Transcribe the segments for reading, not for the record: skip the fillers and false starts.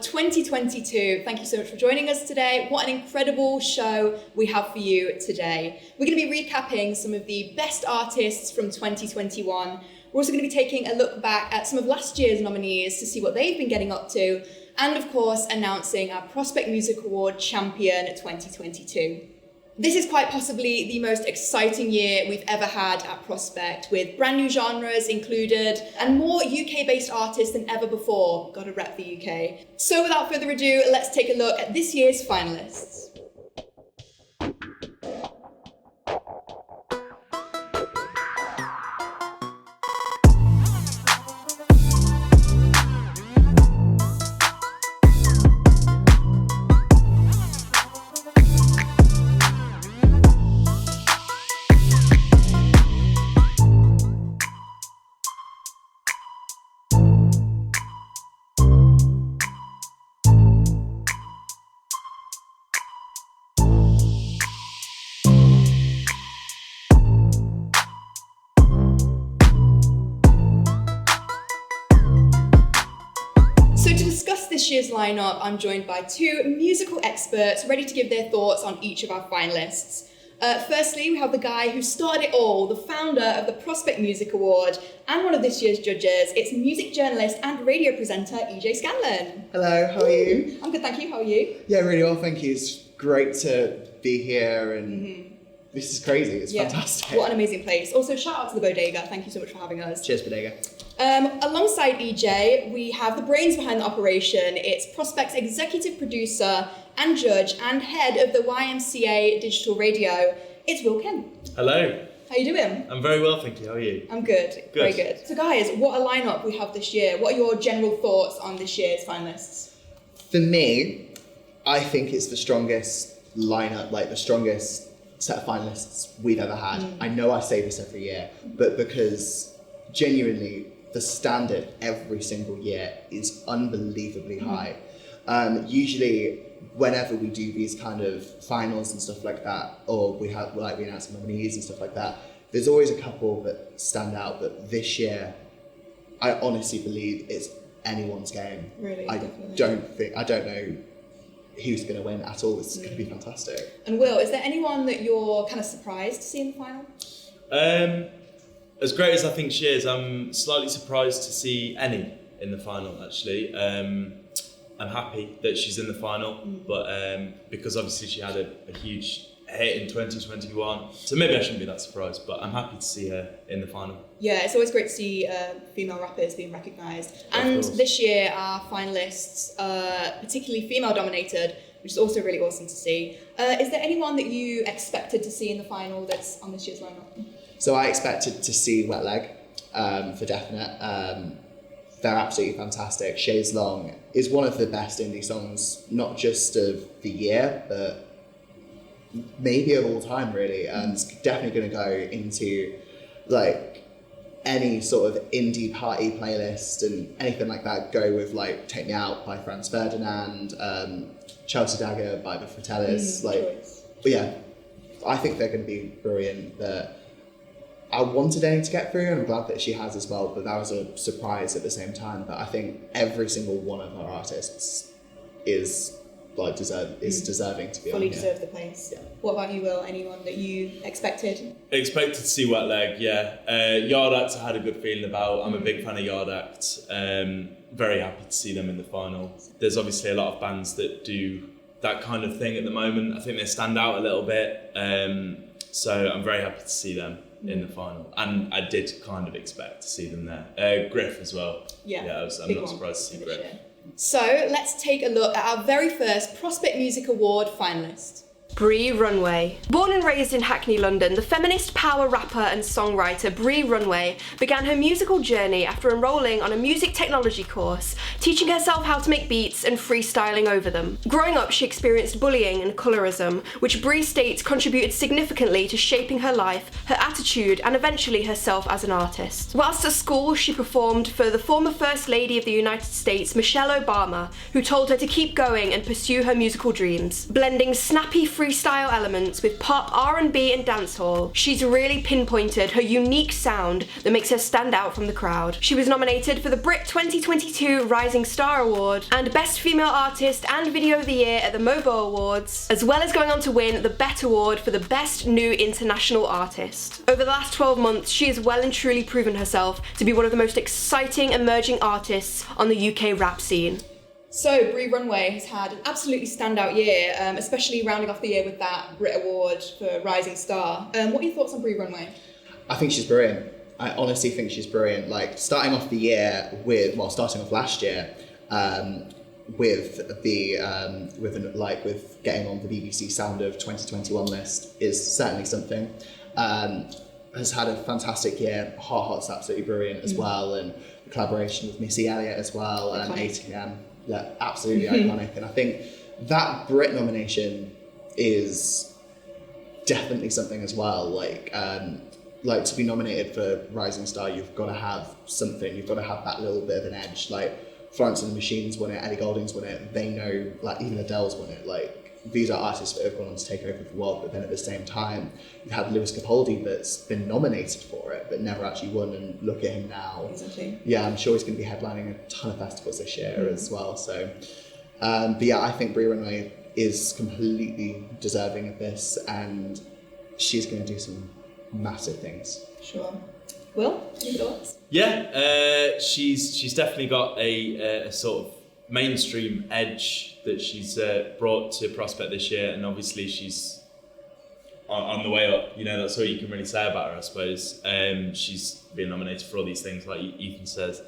2022. Thank you so much for joining us today. What an incredible show we have for you today. We're going to be recapping some of the best artists from 2021. We're also going to be taking a look back at some of last year's nominees to see what they've been getting up to, and of course announcing our Prospect Music Award champion 2022. This is quite possibly the most exciting year we've ever had at Prospect, with brand new genres included and more UK-based artists than ever before. Gotta rep the UK. So without further ado, let's take a look at this year's finalists. This year's lineup, I'm joined by two musical experts ready to give their thoughts on each of our finalists. Firstly, we have the guy who started it all, the founder of the Prospect Music Award and one of this year's judges. It's music journalist and radio presenter Scanlan. Hello, how are you? I'm good, thank you. How are you? Yeah, really well, thank you. It's great to be here and this is crazy. It's fantastic. What an amazing place. Also, shout out to the Bodega. Thank you so much for having us. Cheers, Bodega. Alongside EJ, we have the brains behind the operation. It's Prospect's executive producer and judge and head of the YMCA Digital Radio. It's Will Kim. Hello. How you doing? I'm very well, thank you. How are you? I'm good. Very good. So guys, what a lineup we have this year. What are your general thoughts on this year's finalists? For me, I think it's the strongest lineup, like the strongest set of finalists we've ever had. I know I say this every year, but because genuinely, the standard every single year is unbelievably high. Usually, whenever we do these kind of finals and stuff like that, or we announce nominees and stuff like that, there's always a couple that stand out. But this year, I honestly believe it's anyone's game. Really, I don't know who's going to win at all. It's going to be fantastic. And Will, is there anyone that you're kind of surprised to see in the final? As great as I think she is, I'm slightly surprised to see Annie in the final, actually. I'm happy that she's in the final, but because obviously she had a huge hit in 2021, so maybe I shouldn't be that surprised, but I'm happy to see her in the final. Yeah, it's always great to see female rappers being recognised. And this year, our finalists are particularly female-dominated, which is also really awesome to see. Is there anyone that you expected to see in the final that's on this year's lineup? So I expected to see Wet Leg, for definite. They're absolutely fantastic. Chaise Long is one of the best indie songs, not just of the year, but maybe of all time, really. It's definitely going to go into like any sort of indie party playlist and anything like that. Go with like Take Me Out by Franz Ferdinand, Chelsea Dagger by the Fratellis. But yeah, I think they're going to be brilliant. I wanted Annie to get through, and I'm glad that she has as well, but that was a surprise at the same time. But I think every single one of our artists is deserving to be fully on here. deserve the place. Yeah. What about you, Will? Anyone that you expected? Expected to see Wet Leg, yeah. Yard Act I had a good feeling about. I'm a big fan of Yard Act. Very happy to see them in the final. There's obviously a lot of bands that do that kind of thing at the moment. I think they stand out a little bit. So I'm very happy to see them in the final, and I did kind of expect to see them there. Griff as well. I'm not surprised to see Griff. So let's take a look at our very first Prospect Music Award finalist. Bree Runway. Born and raised in Hackney, London, the feminist power rapper and songwriter Bree Runway began her musical journey after enrolling on a music technology course, teaching herself how to make beats and freestyling over them. Growing up, she experienced bullying and colorism, which Bree states contributed significantly to shaping her life, her attitude, and eventually herself as an artist. Whilst at school, she performed for the former First Lady of the United States, Michelle Obama, who told her to keep going and pursue her musical dreams. Blending snappy freestyle elements with pop, R&B and dancehall, she's really pinpointed her unique sound that makes her stand out from the crowd. She was nominated for the Brit 2022 Rising Star Award and Best Female Artist and Video of the Year at the MOBO Awards, as well as going on to win the BET Award for the Best New International Artist. Over the last 12 months, she has well and truly proven herself to be one of the most exciting emerging artists on the UK rap scene. So Bree Runway has had an absolutely standout year, especially rounding off the year with that Brit Award for Rising Star. What are your thoughts on Bree Runway? I think she's brilliant. I honestly think she's brilliant. Like starting off last year with getting on the BBC Sound of 2021 list is certainly something. Has had a fantastic year. Hot's absolutely brilliant as well, and the collaboration with Missy Elliott as well, and ATM. Yeah, absolutely iconic. And I think that Brit nomination is definitely something as well. Like to be nominated for Rising Star, you've got to have something. You've got to have that little bit of an edge. Like Florence and the Machine's won it, Ellie Goulding's won it. They know, like even Adele's won it. Like these are artists that have gone on to take over the world, but then at the same time, you've had Lewis Capaldi that's been nominated for it, but never actually won, and look at him now. Exactly. Yeah, I'm sure he's going to be headlining a ton of festivals this year as well, so. But yeah, I think Bree Runway is completely deserving of this, and she's going to do some massive things. Sure. Will, any thoughts? Yeah, she's definitely got a sort of mainstream edge that she's brought to Prospect this year, and obviously she's on the way up. You know, that's all you can really say about her, I suppose. She's been nominated for all these things, like Ethan says.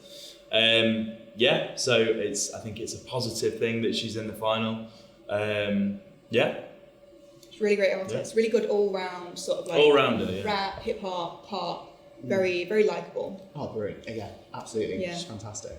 Yeah, so I think it's a positive thing that she's in the final. Yeah. She's really great artist, really good all-round sort of like all-rounder, yeah. Rap, hip-hop, pop, very, very likeable. Oh, brilliant. Yeah, absolutely. Yeah. She's fantastic.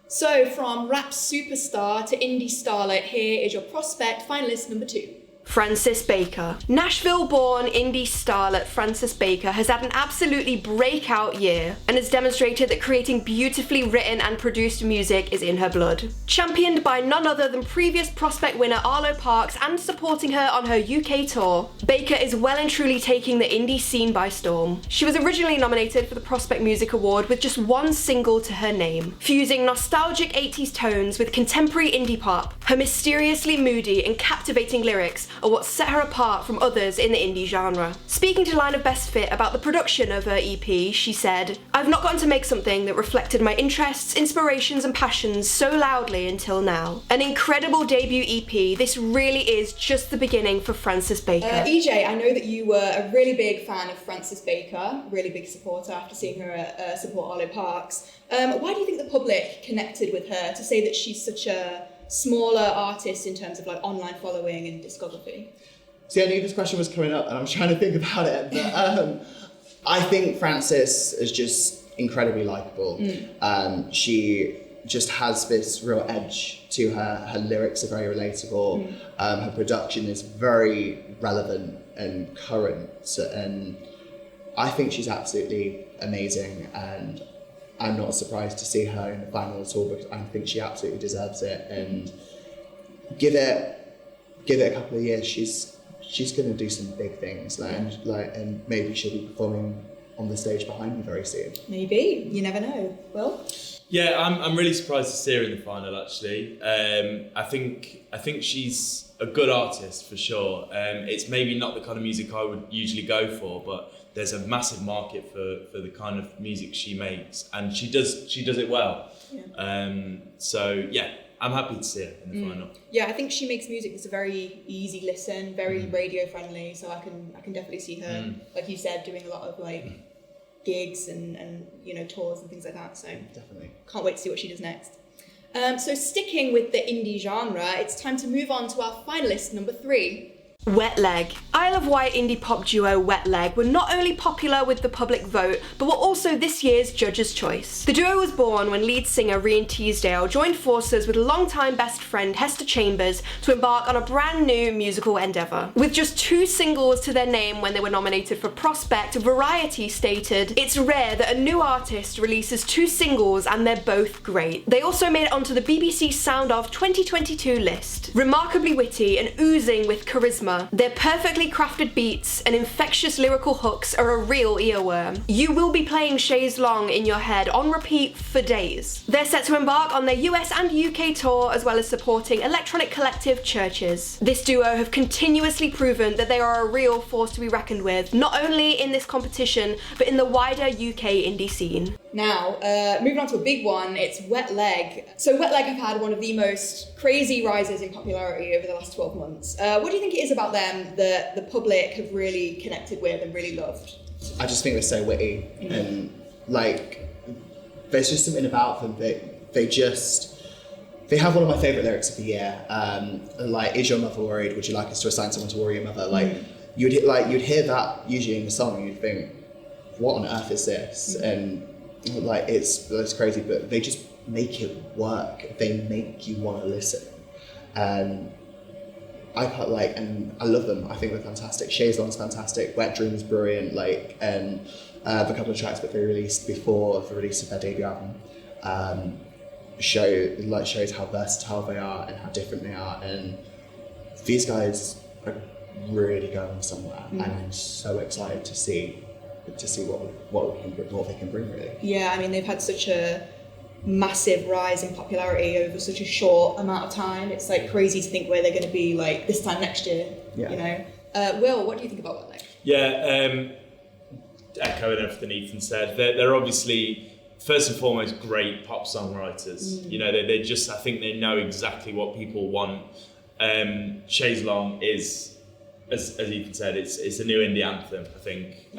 So from rap superstar to indie starlet, here is your Prospect finalist number 2. Frances Baker. Nashville-born indie starlet Frances Baker has had an absolutely breakout year and has demonstrated that creating beautifully written and produced music is in her blood. Championed by none other than previous Prospect winner Arlo Parks and supporting her on her UK tour, Baker is well and truly taking the indie scene by storm. She was originally nominated for the Prospect Music Award with just one single to her name. Fusing nostalgic 80s tones with contemporary indie pop, her mysteriously moody and captivating lyrics are what set her apart from others in the indie genre. Speaking to Line of Best Fit about the production of her EP, she said, "I've not gotten to make something that reflected my interests, inspirations and passions so loudly until now." An incredible debut EP, this really is just the beginning for Frances Baker. EJ, I know that you were a really big fan of Frances Baker, really big supporter after seeing her support Arlo Parks. Why do you think the public connected with her to say that she's such a smaller artist in terms of like online following and discography? See, I knew this question was coming up and I was trying to think about it, but I think Frances is just incredibly likeable. She just has this real edge to her. Her lyrics are very relatable. Her production is very relevant and current, and I think she's absolutely amazing, and I'm not surprised to see her in the final at all, because I think she absolutely deserves it. And give it a couple of years, she's going to do some big things, and maybe she'll be performing on the stage behind me very soon. Maybe, you never know. Will? Yeah, I'm really surprised to see her in the final. Actually, I think she's a good artist for sure. It's maybe not the kind of music I would usually go for, but there's a massive market for the kind of music she makes, and she does it well. Yeah. So yeah, I'm happy to see her in the final. Yeah, I think she makes music that's a very easy listen, very radio friendly. So I can definitely see her, like you said, doing a lot of like gigs and tours and things like that. So definitely can't wait to see what she does next. So sticking with the indie genre, it's time to move on to our finalist number 3. Wet Leg. Isle of Wight indie pop duo Wet Leg were not only popular with the public vote, but were also this year's judges' choice. The duo was born when lead singer Rian Teasdale joined forces with longtime best friend Hester Chambers to embark on a brand new musical endeavour. With just 2 singles to their name when they were nominated for Prospect, Variety stated, "It's rare that a new artist releases 2 singles and they're both great." They also made it onto the BBC Sound of 2022 list. Remarkably witty and oozing with charisma, drama. Their perfectly crafted beats and infectious lyrical hooks are a real earworm. You will be playing Chaise Longue in your head on repeat for days. They're set to embark on their US and UK tour, as well as supporting electronic collective Churches. This duo have continuously proven that they are a real force to be reckoned with, not only in this competition, but in the wider UK indie scene. Now, moving on to a big one, it's Wet Leg. So Wet Leg have had one of the most crazy rises in popularity over the last 12 months. What do you think it is about them that the public have really connected with and really loved? I just think they're so witty, and like, there's just something about them that they have one of my favourite lyrics of the year. Like, is your mother worried? Would you like us to assign someone to worry your mother? Like, you'd hear that usually in the song, and you'd think, what on earth is this? And like, it's crazy, but they just make it work. They make you want to listen, and I love them. I think they're fantastic. Chaise Longue's fantastic. Wet Dream's brilliant. Like, and the couple of tracks that they released before the release of their debut album shows how versatile they are and how different they are. And these guys are really going somewhere, and I'm so excited to see what they can bring, really. Yeah, I mean, they've had such a massive rise in popularity over such a short amount of time. It's like crazy to think where they're going to be like this time next year. Yeah. You know, Will, what do you think about Wet Leg? Yeah, echoing everything Ethan said, they're obviously first and foremost great pop songwriters. You know, they just, I think they know exactly what people want. Chaise Longue is, as Ethan said, it's a new indie anthem, I think.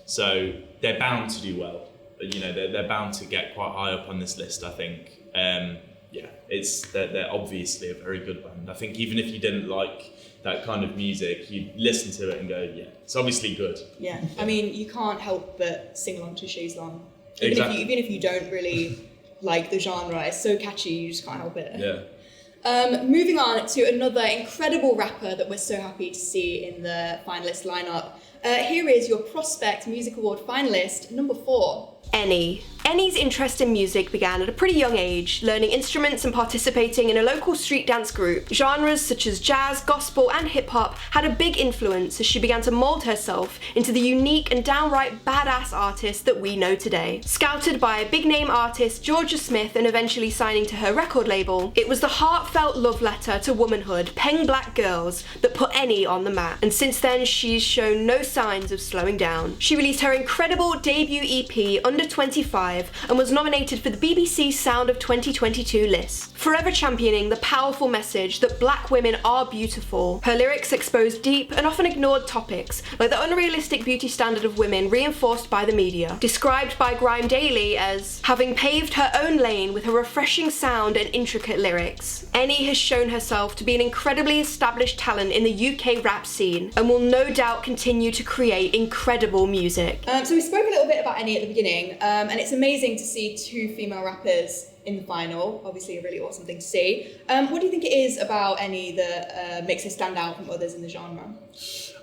So they're bound to do well. You know, they're bound to get quite high up on this list, I think. They're obviously a very good band. I think even if you didn't like that kind of music, you'd listen to it and go, yeah, it's obviously good. Yeah, I mean, you can't help but sing along to Chaise Longue. Even if you don't really like the genre, it's so catchy, you just can't help it. Yeah. Moving on to another incredible rapper that we're so happy to see in the finalist lineup. Here is your Prospect Music Award finalist, number 4. Eni. Eni's interest in music began at a pretty young age, learning instruments and participating in a local street dance group. Genres such as jazz, gospel and hip-hop had a big influence as she began to mould herself into the unique and downright badass artist that we know today. Scouted by big-name artist Georgia Smith and eventually signing to her record label, it was the heartfelt love letter to womanhood, Peng Black Girls, that put Eni on the map. And since then, she's shown no signs of slowing down. She released her incredible debut EP, Under 25, and was nominated for the BBC Sound of 2022 list. Forever championing the powerful message that black women are beautiful, her lyrics expose deep and often ignored topics, like the unrealistic beauty standard of women reinforced by the media. Described by Grime Daily as having paved her own lane with her refreshing sound and intricate lyrics. Eni has shown herself to be an incredibly established talent in the UK rap scene, and will no doubt continue to create incredible music. So we spoke a little bit about Eni at the beginning, and it's amazing to see 2 female rappers in the final. Obviously a really awesome thing to see. What do you think it is about Eni that makes her stand out from others in the genre?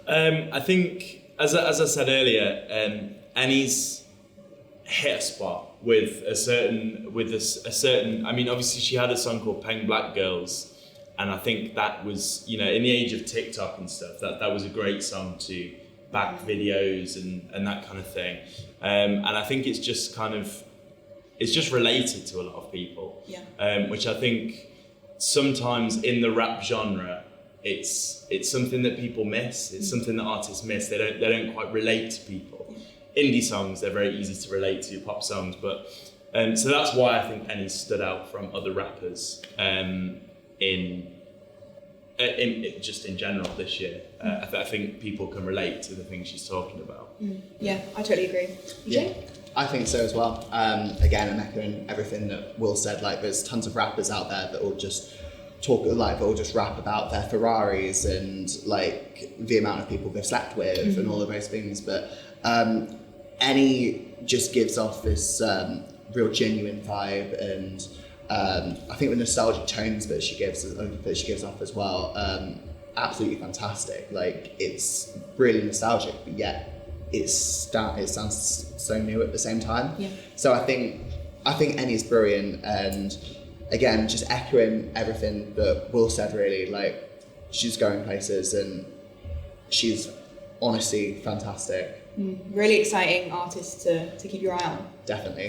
I think, as I said earlier, Eni's hit a spot with a certain. I mean, obviously she had a song called Peng Black Girls, and I think that was, you know, in the age of TikTok and stuff, that was a great song to back videos and that kind of thing. And I think it's just related to a lot of people. Yeah. Which I think sometimes in the rap genre, it's something that people miss. It's something that artists miss. They don't quite relate to people. Indie songs, they're very easy to relate to, pop songs, but so that's why I think Eni stood out from other rappers in just in general this year. I think people can relate to the things she's talking about. Yeah, I totally agree. Yeah, I think so as well. Again, I'm echoing everything that Will said. Like, there's tons of rappers out there that will just rap about their Ferraris and like the amount of people they've slept with and all of those things. But Eni just gives off this real genuine vibe, and I think the nostalgic tones that she gives off as well, absolutely fantastic. Like, it's really nostalgic, but yet it sounds so new at the same time. Yeah. So I think Eni's brilliant, and again, just echoing everything that Will said, really, like, she's going places, and she's honestly fantastic. Really exciting artist to keep your eye on. Definitely.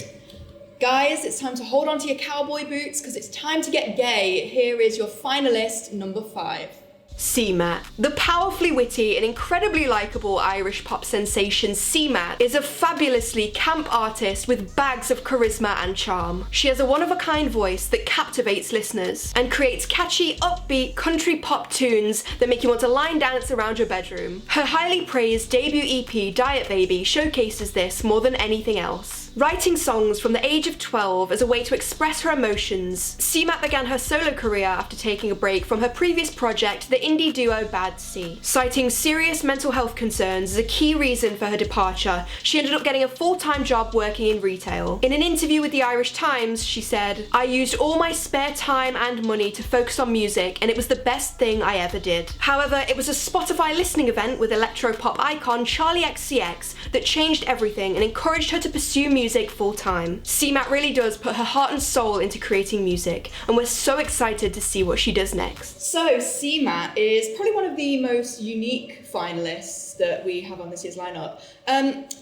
Guys, it's time to hold on to your cowboy boots because it's time to get gay. Here is your finalist, number 5. CMAT. The powerfully witty and incredibly likeable Irish pop sensation CMAT is a fabulously camp artist with bags of charisma and charm. She has a one-of-a-kind voice that captivates listeners and creates catchy, upbeat country pop tunes that make you want to line dance around your bedroom. Her highly praised debut EP, Diet Baby, showcases this more than anything else. Writing songs from the age of 12 as a way to express her emotions, CMAT began her solo career after taking a break from her previous project, the indie duo Bad C. Citing serious mental health concerns as a key reason for her departure, she ended up getting a full-time job working in retail. In an interview with the Irish Times, she said, "I used all my spare time and money to focus on music, and it was the best thing I ever did." However, it was a Spotify listening event with electro-pop icon Charlie XCX that changed everything and encouraged her to pursue music full-time. CMAT really does put her heart and soul into creating music, and we're so excited to see what she does next. So CMAT is probably one of the most unique finalists that we have on this year's lineup,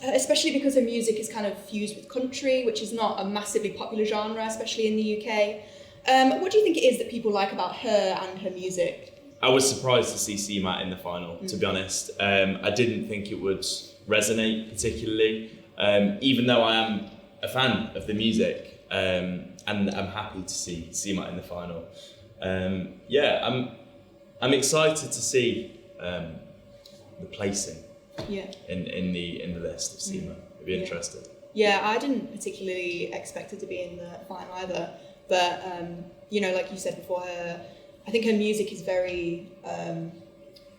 especially because her music is kind of fused with country, which is not a massively popular genre, especially in the UK. What do you think it is that people like about her and her music? I was surprised to see CMAT in the final, to be honest. I didn't think it would resonate particularly. Even though I am a fan of the music, and I'm happy to see CMAT in the final. I'm excited to see the placing in the list of CMAT. It'd be interesting. Yeah, I didn't particularly expect her to be in the final either, but like you said before, I think her music is very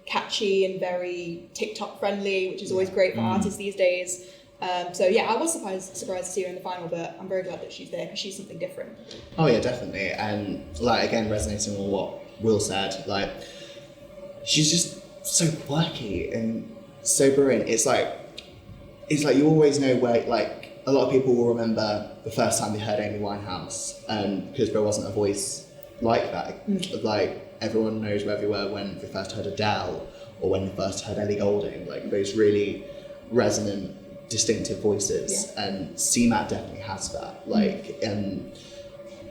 catchy and very TikTok friendly, which is always great for artists these days. I was surprised to see her in the final, but I'm very glad that she's there because she's something different. Oh yeah, definitely. And again, resonating with what Will said, she's just so quirky and so brilliant. It's like you always know where, a lot of people will remember the first time they heard Amy Winehouse, because there wasn't a voice like that. Everyone knows where they were when they first heard Adele or when they first heard Ellie Goulding, those really resonant, distinctive voices, and CMAT definitely has that. And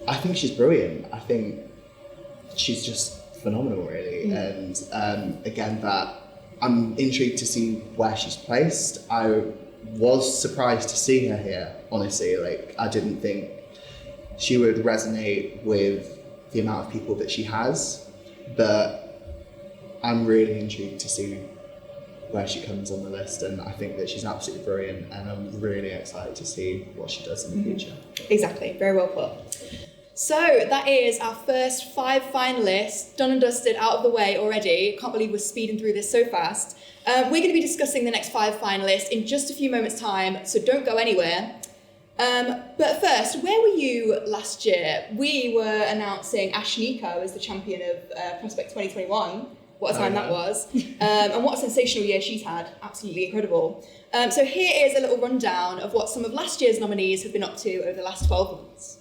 I think she's brilliant. I think she's just phenomenal, really. And again, that I'm intrigued to see where she's placed. I was surprised to see her here, honestly. I didn't think she would resonate with the amount of people that she has, but I'm really intrigued to see where she comes on the list, and I think that she's absolutely brilliant, and I'm really excited to see what she does in the future. Exactly, very well put. So that is our first 5 finalists, done and dusted, out of the way already. Can't believe we're speeding through this so fast. We're going to be discussing the next 5 finalists in just a few moments' time, so don't go anywhere. But first, where were you last year? We were announcing Ash Nico as the champion of Prospect 2021. What a time that was. And what a sensational year she's had. Absolutely incredible. So here is a little rundown of what some of last year's nominees have been up to over the last 12 months.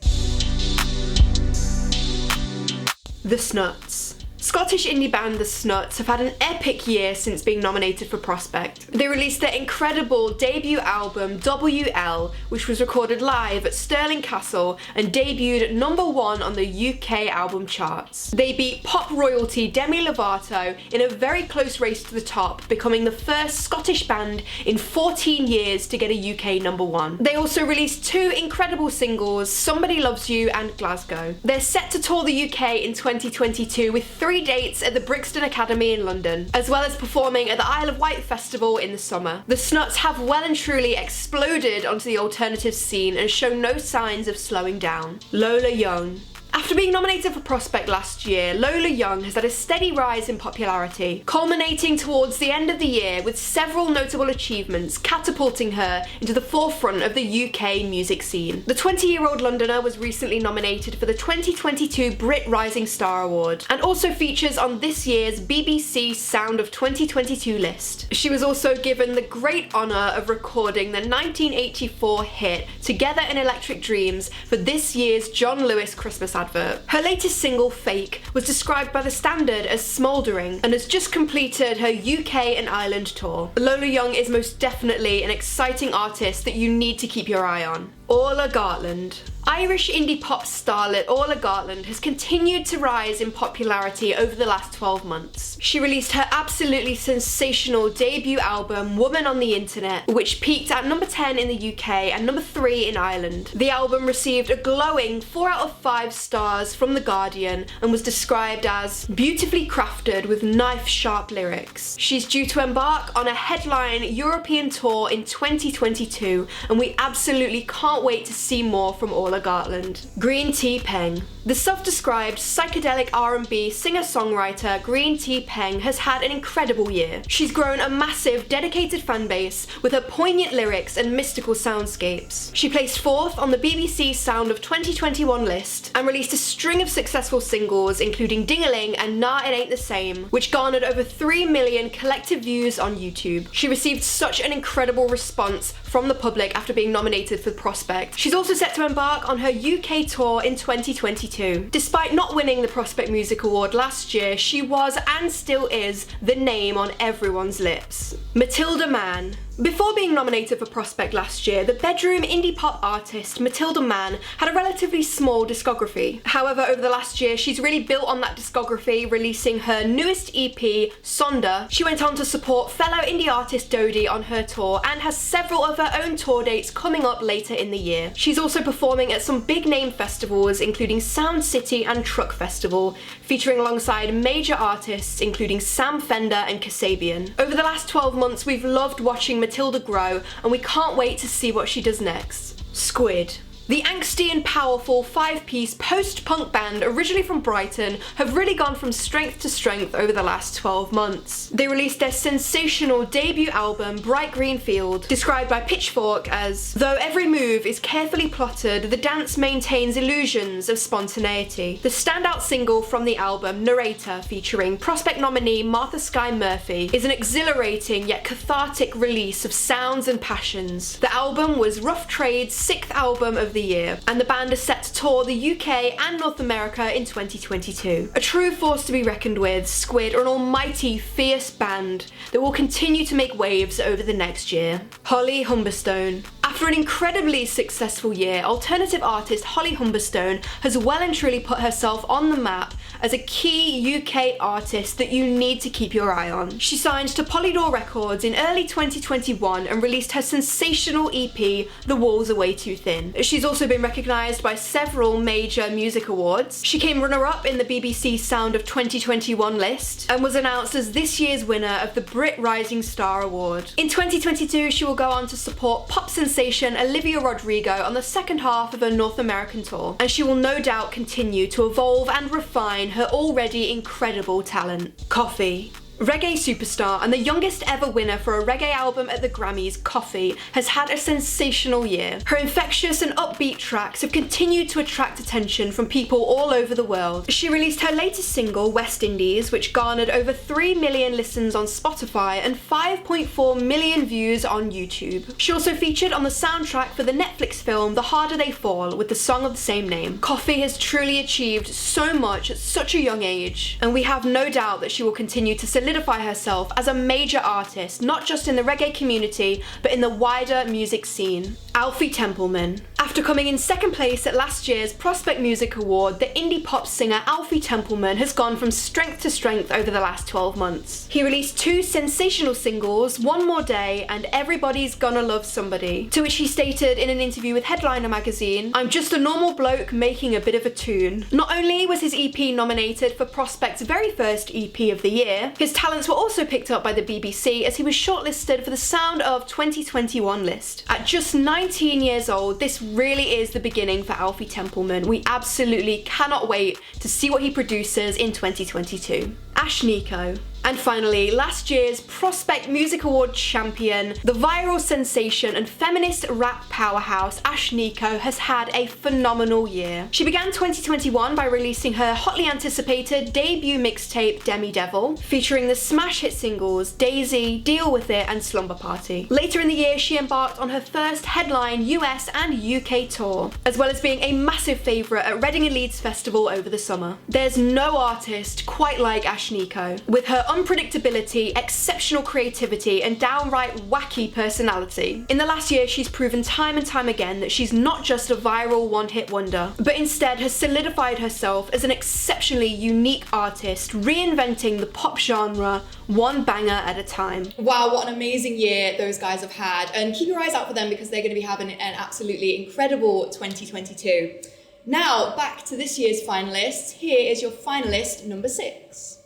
The Snuts. Scottish indie band The Snuts have had an epic year since being nominated for Prospect. They released their incredible debut album WL, which was recorded live at Stirling Castle and debuted at number 1 on the UK album charts. They beat pop royalty Demi Lovato in a very close race to the top, becoming the first Scottish band in 14 years to get a UK number 1. They also released 2 incredible singles, Somebody Loves You and Glasgow. They're set to tour the UK in 2022 with 3 dates at the Brixton Academy in London, as well as performing at the Isle of Wight Festival in the summer. The Snuts have well and truly exploded onto the alternative scene and show no signs of slowing down. Lola Young. After being nominated for Prospect last year, Lola Young has had a steady rise in popularity, culminating towards the end of the year with several notable achievements catapulting her into the forefront of the UK music scene. The 20-year-old Londoner was recently nominated for the 2022 Brit Rising Star Award and also features on this year's BBC Sound of 2022 list. She was also given the great honour of recording the 1984 hit Together in Electric Dreams for this year's John Lewis Christmas album. advert. Her latest single, Fake, was described by The Standard as smouldering and has just completed her UK and Ireland tour. Lola Young is most definitely an exciting artist that you need to keep your eye on. Orla Gartland. Irish indie pop starlet Orla Gartland has continued to rise in popularity over the last 12 months. She released her absolutely sensational debut album, Woman on the Internet, which peaked at number 10 in the UK and number 3 in Ireland. The album received a glowing 4 out of 5 stars from The Guardian and was described as beautifully crafted with knife-sharp lyrics. She's due to embark on a headline European tour in 2022, and we absolutely can't wait to see more from Orla Gartland. Green Tea Peng. The self-described psychedelic R&B singer-songwriter Green Tea Peng has had an incredible year. She's grown a massive, dedicated fan base with her poignant lyrics and mystical soundscapes. She placed 4th on the BBC Sound of 2021 list and released a string of successful singles including Ding-a-Ling and Nah It Ain't the Same, which garnered over 3 million collective views on YouTube. She received such an incredible response from the public after being nominated for Prospect. She's also set to embark on her UK tour in 2022. Despite not winning the Prospect Music Award last year, she was and still is the name on everyone's lips. Matilda Mann. Before being nominated for Prospect last year, the bedroom indie pop artist Matilda Mann had a relatively small discography. However, over the last year, she's really built on that discography, releasing her newest EP, Sonder. She went on to support fellow indie artist Dodie on her tour and has several of her own tour dates coming up later in the year. She's also performing at some big name festivals, including Sound City and Truck Festival, featuring alongside major artists including Sam Fender and Kasabian. Over the last 12 months, we've loved watching Matilda grow, and we can't wait to see what she does next. Squid. The angsty and powerful 5-piece post-punk band originally from Brighton have really gone from strength to strength over the last 12 months. They released their sensational debut album, Bright Green Field, described by Pitchfork as, though every move is carefully plotted, the dance maintains illusions of spontaneity. The standout single from the album, Narrator, featuring Prospect nominee Martha Skye Murphy, is an exhilarating yet cathartic release of sounds and passions. The album was Rough Trade's 6th album of the year, and the band is set to tour the UK and North America in 2022. A true force to be reckoned with, Squid are an almighty, fierce band that will continue to make waves over the next year. Holly Humberstone. After an incredibly successful year, alternative artist Holly Humberstone has well and truly put herself on the map as a key UK artist that you need to keep your eye on. She signed to Polydor Records in early 2021 and released her sensational EP, The Walls Are Way Too Thin. She's also been recognised by several major music awards. She came runner-up in the BBC Sound of 2021 list and was announced as this year's winner of the Brit Rising Star Award. In 2022, she will go on to support pop sensation Olivia Rodrigo on the second half of her North American tour, and she will no doubt continue to evolve and refine her already incredible talent. Coffee. Reggae superstar and the youngest ever winner for a reggae album at the Grammys, Coffee, has had a sensational year. Her infectious and upbeat tracks have continued to attract attention from people all over the world. She released her latest single, West Indies, which garnered over 3 million listens on Spotify and 5.4 million views on YouTube. She also featured on the soundtrack for the Netflix film The Harder They Fall with the song of the same name. Coffee has truly achieved so much at such a young age, and we have no doubt that she will continue to solidify herself as a major artist, not just in the reggae community, but in the wider music scene. Alfie Templeman. After coming in second place at last year's Prospect Music Award, the indie pop singer Alfie Templeman has gone from strength to strength over the last 12 months. He released 2 sensational singles, One More Day and Everybody's Gonna Love Somebody, to which he stated in an interview with Headliner magazine, "I'm just a normal bloke making a bit of a tune." Not only was his EP nominated for Prospect's very first EP of the year, his talents were also picked up by the BBC as he was shortlisted for the Sound of 2021 list. At just 19 years old, this really is the beginning for Alfie Templeman. We absolutely cannot wait to see what he produces in 2022. Ashnikko. And finally, last year's Prospect Music Award champion, the viral sensation and feminist rap powerhouse Ashnikko has had a phenomenal year. She began 2021 by releasing her hotly anticipated debut mixtape Demi Devil, featuring the smash hit singles Daisy, Deal With It and Slumber Party. Later in the year, she embarked on her first headline US and UK tour, as well as being a massive favourite at Reading and Leeds Festival over the summer. There's no artist quite like Ashnikko, with her unpredictability, exceptional creativity, and downright wacky personality. In the last year, she's proven time and time again that she's not just a viral one-hit wonder, but instead has solidified herself as an exceptionally unique artist, reinventing the pop genre one banger at a time. Wow, what an amazing year those guys have had. And keep your eyes out for them because they're going to be having an absolutely incredible 2022. Now, back to this year's finalists. Here is your finalist number 6.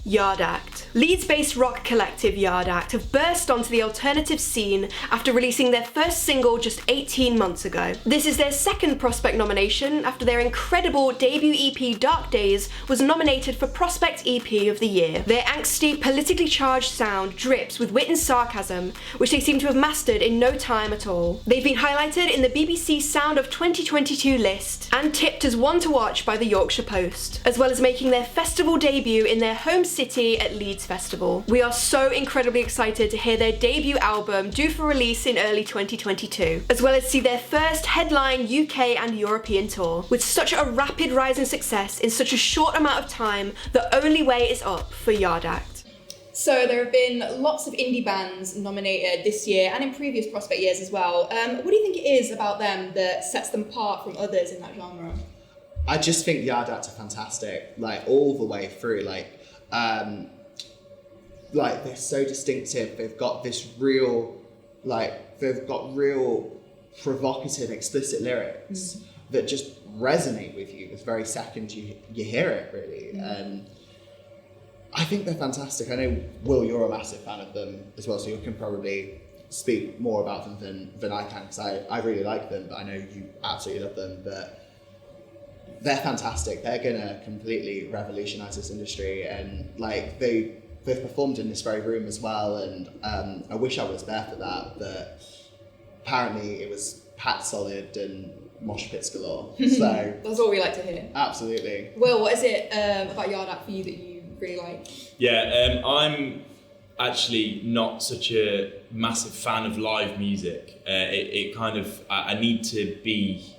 Yard Act. Leeds-based rock collective Yard Act have burst onto the alternative scene after releasing their first single just 18 months ago. This is their second Prospect nomination after their incredible debut EP Dark Days was nominated for Prospect EP of the Year. Their angsty, politically charged sound drips with wit and sarcasm, which they seem to have mastered in no time at all. They've been highlighted in the BBC Sound of 2022 list and tipped as one to watch by the Yorkshire Post, as well as making their festival debut in their home city at Leeds Festival. We are so incredibly excited to hear their debut album due for release in early 2022, as well as see their first headline UK and European tour. With such a rapid rise in success in such a short amount of time, the only way is up for Yard Act. So there have been lots of indie bands nominated this year and in previous Prospect years as well. What do you think it is about them that sets them apart from others in that genre? I just think Yard Act are fantastic, like all the way through. Like they're so distinctive. They've got this real, they've got real provocative, explicit lyrics that just resonate with you the very second you hear it, really. I think they're fantastic. I know, Will, you're a massive fan of them as well, so you can probably speak more about them than I can, because I really like them, but I know you absolutely love them. But they're fantastic. They're gonna completely revolutionise this industry, and they've performed in this very room as well. And I wish I was there for that, but apparently it was packed solid and mosh pits galore. So that's all we like to hear. Absolutely. Will, what is it about Yard Act for you that you really like? Yeah, I'm actually not such a massive fan of live music. I need to be.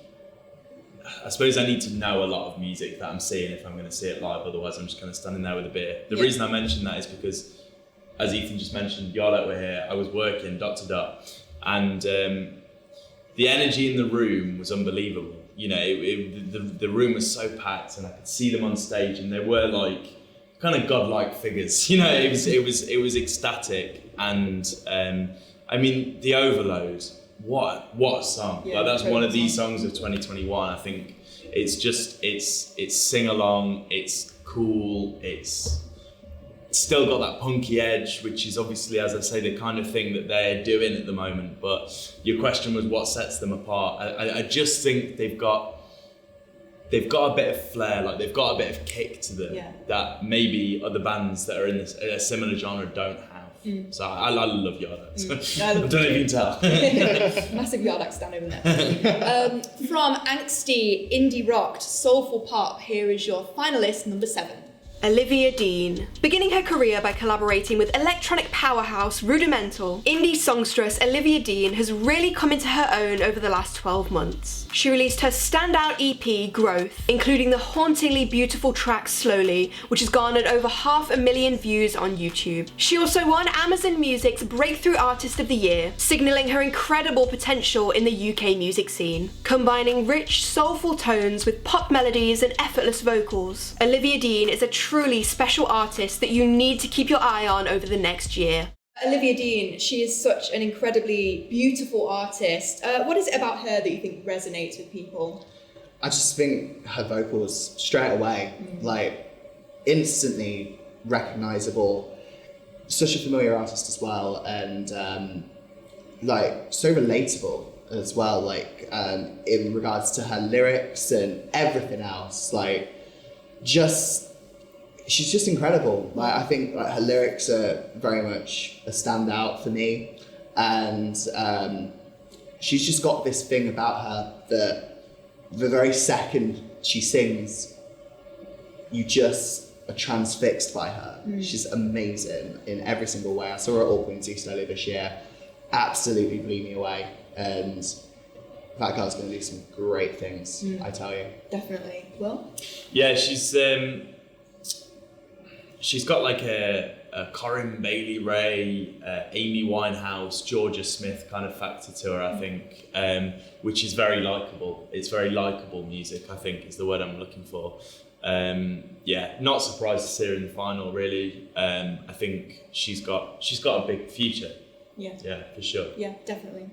I suppose I need to know a lot of music that I'm seeing if I'm going to see it live, otherwise I'm just kind of standing there with a beer. The reason I mentioned that is because, as Ethan just mentioned, Yard Act were here, I was working dot to dot, and the energy in the room was unbelievable. You know, the room was so packed, and I could see them on stage, and they were like kind of godlike figures. You know, it was ecstatic, and I mean, The Overload. What a song! Yeah, that's one of these songs of 2021. I think it's sing along. It's cool. It's still got that punky edge, which is obviously, as I say, the kind of thing that they're doing at the moment. But your question was what sets them apart. I just think they've got a bit of flair, like they've got a bit of kick to them that maybe other bands that are in a similar genre don't have. So I love Yard Act. I don't know if you can tell. Massive Yard Act stand over there. From angsty, indie rock to soulful pop, here is your finalist number 7. Olivia Dean. Beginning her career by collaborating with electronic powerhouse Rudimental, indie songstress Olivia Dean has really come into her own over the last 12 months. She released her standout EP, Growth, including the hauntingly beautiful track Slowly, which has garnered over 500,000 views on YouTube. She also won Amazon Music's Breakthrough Artist of the Year, signalling her incredible potential in the UK music scene. Combining rich, soulful tones with pop melodies and effortless vocals, Olivia Dean is a truly special artist that you need to keep your eye on over the next year. Olivia Dean, she is such an incredibly beautiful artist. What is it about her that you think resonates with people? I just think her vocals straight away, instantly recognisable. Such a familiar artist as well, and so relatable as well. In regards to her lyrics and everything else, she's just incredible. Like, I think like her lyrics are very much a standout for me, and she's just got this thing about her that the very second she sings, you just are transfixed by her. She's amazing in every single way. I saw her at All Points East earlier this year. Absolutely blew me away, and that girl's going to do some great things, I tell you. Definitely. Well? Yeah, she's got like a Corinne Bailey Rae, Amy Winehouse, Georgia Smith kind of factor to her, I think, which is very likeable. It's very likeable music, I think, is the word I'm looking for. Yeah, not surprised to see her in the final, really. I think she's got a big future. Yeah, for sure. Yeah, definitely.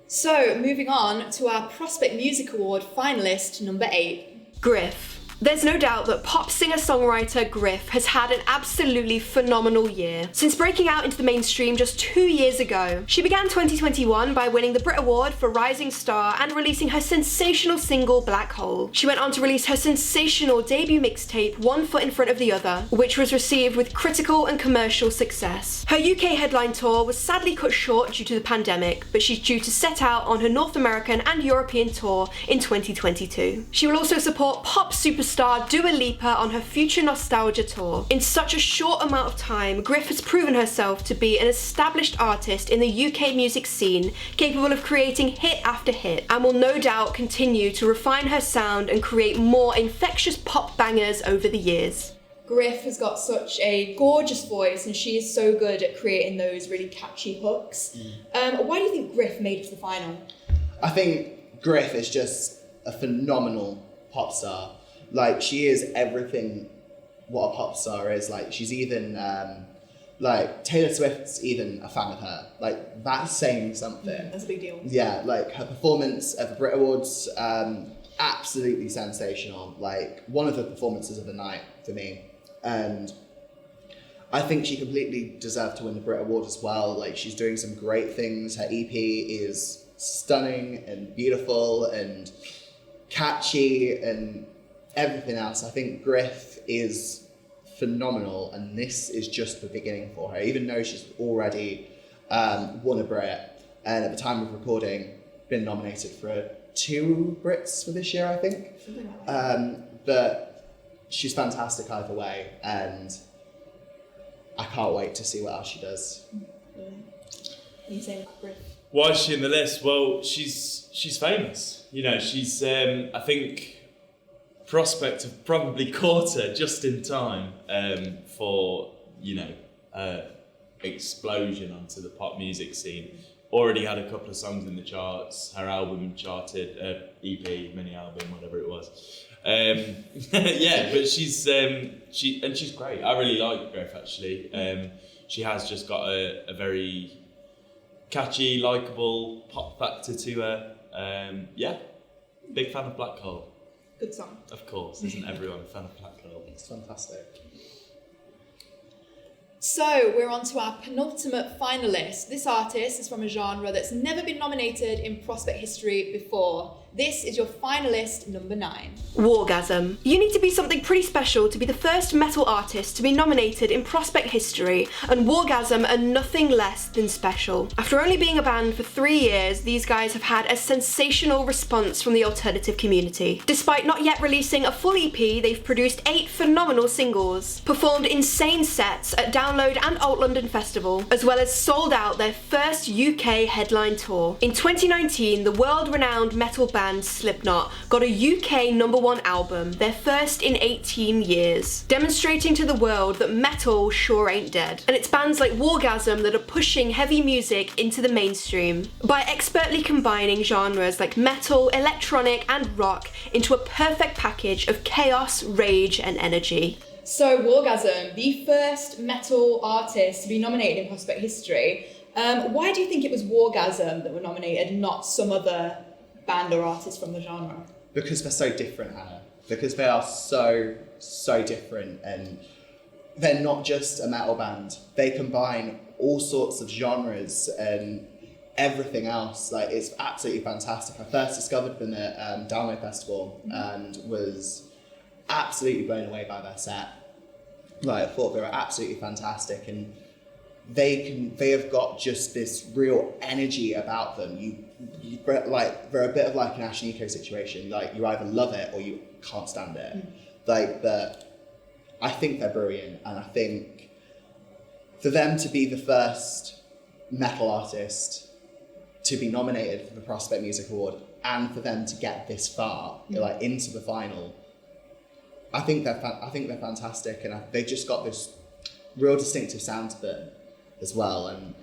So, moving on to our Prospect Music Award finalist number 8. Griff. There's no doubt that pop singer-songwriter Griff has had an absolutely phenomenal year. Since breaking out into the mainstream just 2 years ago, she began 2021 by winning the Brit Award for Rising Star and releasing her sensational single Black Hole. She went on to release her sensational debut mixtape One Foot in Front of the Other, which was received with critical and commercial success. Her UK headline tour was sadly cut short due to the pandemic, but she's due to set out on her North American and European tour in 2022. She will also support pop superstar Dua Lipa on her Future Nostalgia tour. In such a short amount of time, Griff has proven herself to be an established artist in the UK music scene, capable of creating hit after hit, and will no doubt continue to refine her sound and create more infectious pop bangers over the years. Griff has got such a gorgeous voice, and she is so good at creating those really catchy hooks. Why do you think Griff made it to the final? I think Griff is just a phenomenal pop star. Like, she is everything what a pop star is. Like, she's even, like, Taylor Swift's even a fan of her. Like, that's saying something. That's a big deal. Yeah, like, her performance at the Brit Awards, absolutely sensational. Like, one of the performances of the night for me. And I think she completely deserved to win the Brit Award as well. Like, she's doing some great things. Her EP is stunning and beautiful and catchy and everything else. I think Griff is phenomenal, and this is just the beginning for her. Even though she's already won a Brit, and at the time of recording, been nominated for 2 Brits for this year, I think. But she's fantastic either way, and I can't wait to see what else she does. What are you saying about Griff? Why is she in the list? Well, she's famous. You know, she's I think Prospect have probably caught her just in time for, you know, explosion onto the pop music scene. Already had a couple of songs in the charts. Her album charted, EP, mini album, whatever it was. Yeah, but she's great. I really like Griff, actually. She has just got a very catchy, likeable pop factor to her. Yeah, big fan of Black Hole. Good song. Of course, isn't everyone a fan of Black Hole? It's fantastic. So we're on to our penultimate finalist. This artist is from a genre that's never been nominated in Prospect history before. This is your finalist number 9. Wargasm. You need to be something pretty special to be the first metal artist to be nominated in Prospect history, and Wargasm are nothing less than special. After only being a band for 3 years, these guys have had a sensational response from the alternative community. Despite not yet releasing a full EP, they've produced 8 phenomenal singles, performed insane sets at Download and Alt London Festival, as well as sold out their first UK headline tour. In 2019, the world-renowned metal band Slipknot got a UK #1 album, their first in 18 years, demonstrating to the world that metal sure ain't dead. And it's bands like Wargasm that are pushing heavy music into the mainstream by expertly combining genres like metal, electronic, and rock into a perfect package of chaos, rage, and energy. So Wargasm, the first metal artist to be nominated in Prospect history. Why do you think it was Wargasm that were nominated, not some other band or artist from the genre? Because they're so different, Hannah. Because they are so different, and they're not just a metal band. They combine all sorts of genres and everything else. Like, it's absolutely fantastic. I first discovered them at Download Festival and was absolutely blown away by their set. Like, I thought they were absolutely fantastic, and they have got just this real energy about them. Like, they're a bit of like an Ash Nico situation. Like, you either love it or you can't stand it. Like, but I think they're brilliant, and I think for them to be the first metal artist to be nominated for the Prospect Music Award, and for them to get this far, like into the final, I think they're fantastic, and they've just got this real distinctive sound to them as well. And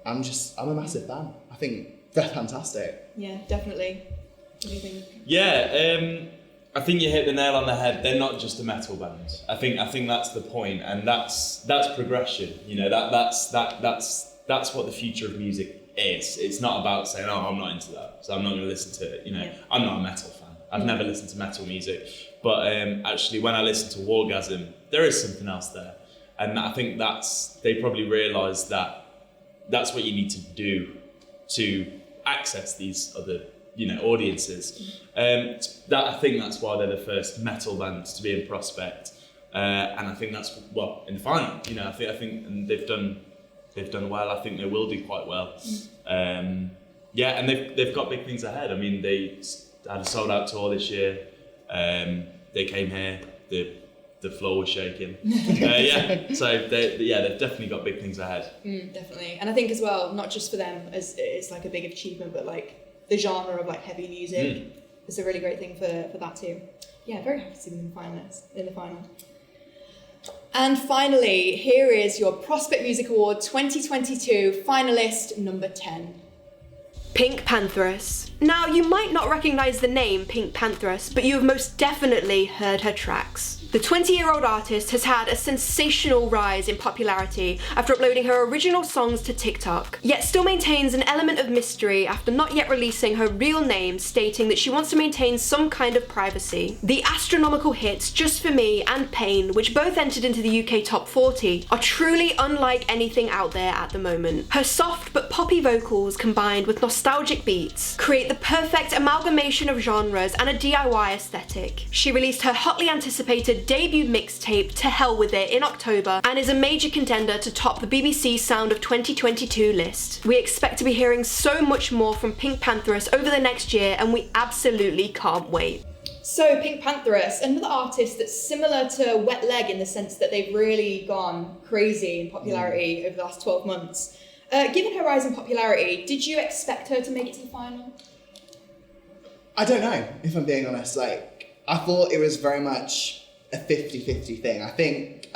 I'm a massive fan. I think they're fantastic. Yeah, definitely. What do you think? Yeah, I think you hit the nail on the head. They're not just a metal band. I think that's the point, and that's progression. You know, that's what the future of music is. It's not about saying, oh, I'm not into that, so I'm not going to listen to it. You know, I'm not a metal fan. I've never listened to metal music, but actually, when I listen to Wargasm, there is something else there, and I think they probably realise that that's what you need to do to access these other, you know, audiences. I think that's why they're the first metal band to be in Prospect, and I think that's in the final. You know, I think and they've done well. I think they will do quite well. And they've got big things ahead. I mean, they had a sold out tour this year. They came here. The floor was shaking. So they've definitely got big things ahead. Definitely, and I think as well, not just for them as it's like a big achievement, but like the genre of like heavy music is a really great thing for that too. Yeah, very happy to see them in the final. And finally, here is your Prospect Music Award 2022 finalist number 10. Pink Pantheress. Now, you might not recognise the name Pink Pantheress, but you have most definitely heard her tracks. The 20-year-old artist has had a sensational rise in popularity after uploading her original songs to TikTok, yet still maintains an element of mystery after not yet releasing her real name, stating that she wants to maintain some kind of privacy. The astronomical hits Just For Me and Pain, which both entered into the UK Top 40, are truly unlike anything out there at the moment. Her soft but poppy vocals combined with nostalgic beats create the perfect amalgamation of genres and a DIY aesthetic. She released her hotly anticipated debut mixtape To Hell With It in October and is a major contender to top the BBC Sound of 2022 list. We expect to be hearing so much more from Pink Pantheress over the next year, and we absolutely can't wait. So Pink Pantheress, another artist that's similar to Wet Leg in the sense that they've really gone crazy in popularity over the last 12 months. Given her rise in popularity, did you expect her to make it to the final? I don't know, if I'm being honest. Like, I thought it was very much a 50-50 thing. I think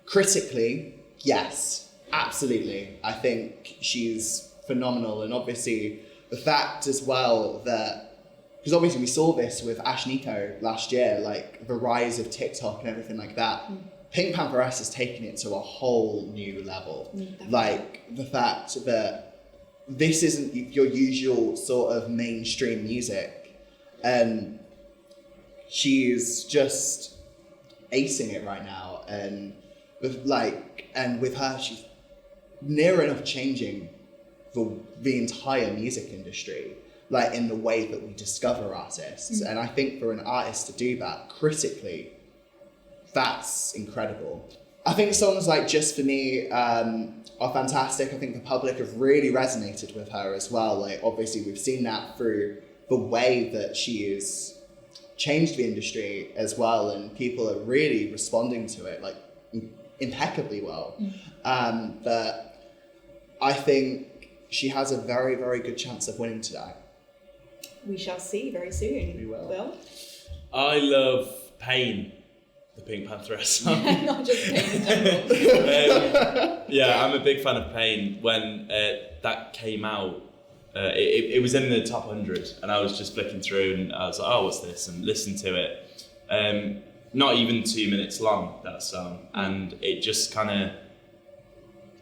critically, yes, absolutely. I think she's phenomenal, and obviously the fact as well that, because obviously we saw this with Ash Nico last year, like the rise of TikTok and everything like that. Pink Pantheress has taken it to a whole new level. Like the fact that this isn't your usual sort of mainstream music, and she's just acing it right now. And with her, she's near enough changing the entire music industry, like in the way that we discover artists. And I think for an artist to do that critically, that's incredible. I think songs like Just For Me are fantastic. I think the public have really resonated with her as well. Like, obviously we've seen that through the way that she has changed the industry as well, and people are really responding to it like impeccably well. But I think she has a very, very good chance of winning today. We shall see very soon. We will. Will? I love Pain, the Pink Pantheress song. Not just Pain in general. Yeah, I'm a big fan of Pain. When that came out, it was in the top 100, and I was just flicking through, and I was like, oh, what's this? And listened to it. Not even 2 minutes long, that song, and it just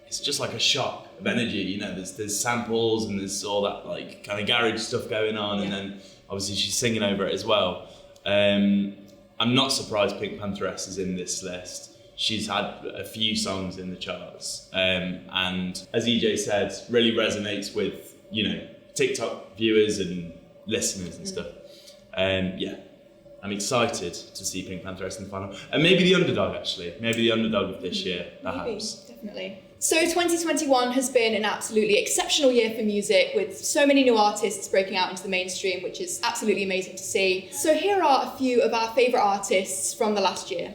it's just like a shock of energy, you know. There's samples and there's all that like kind of garage stuff going on, and then obviously she's singing over it as well. I'm not surprised Pink Pantheress is in this list. She's had a few songs in the charts, and as EJ said, really resonates with, you know, TikTok viewers and listeners and stuff. I'm excited to see Pink Panthers in the final. And maybe the underdog, actually. Maybe the underdog of this year, perhaps. Maybe, definitely. So 2021 has been an absolutely exceptional year for music, with so many new artists breaking out into the mainstream, which is absolutely amazing to see. So here are a few of our favourite artists from the last year.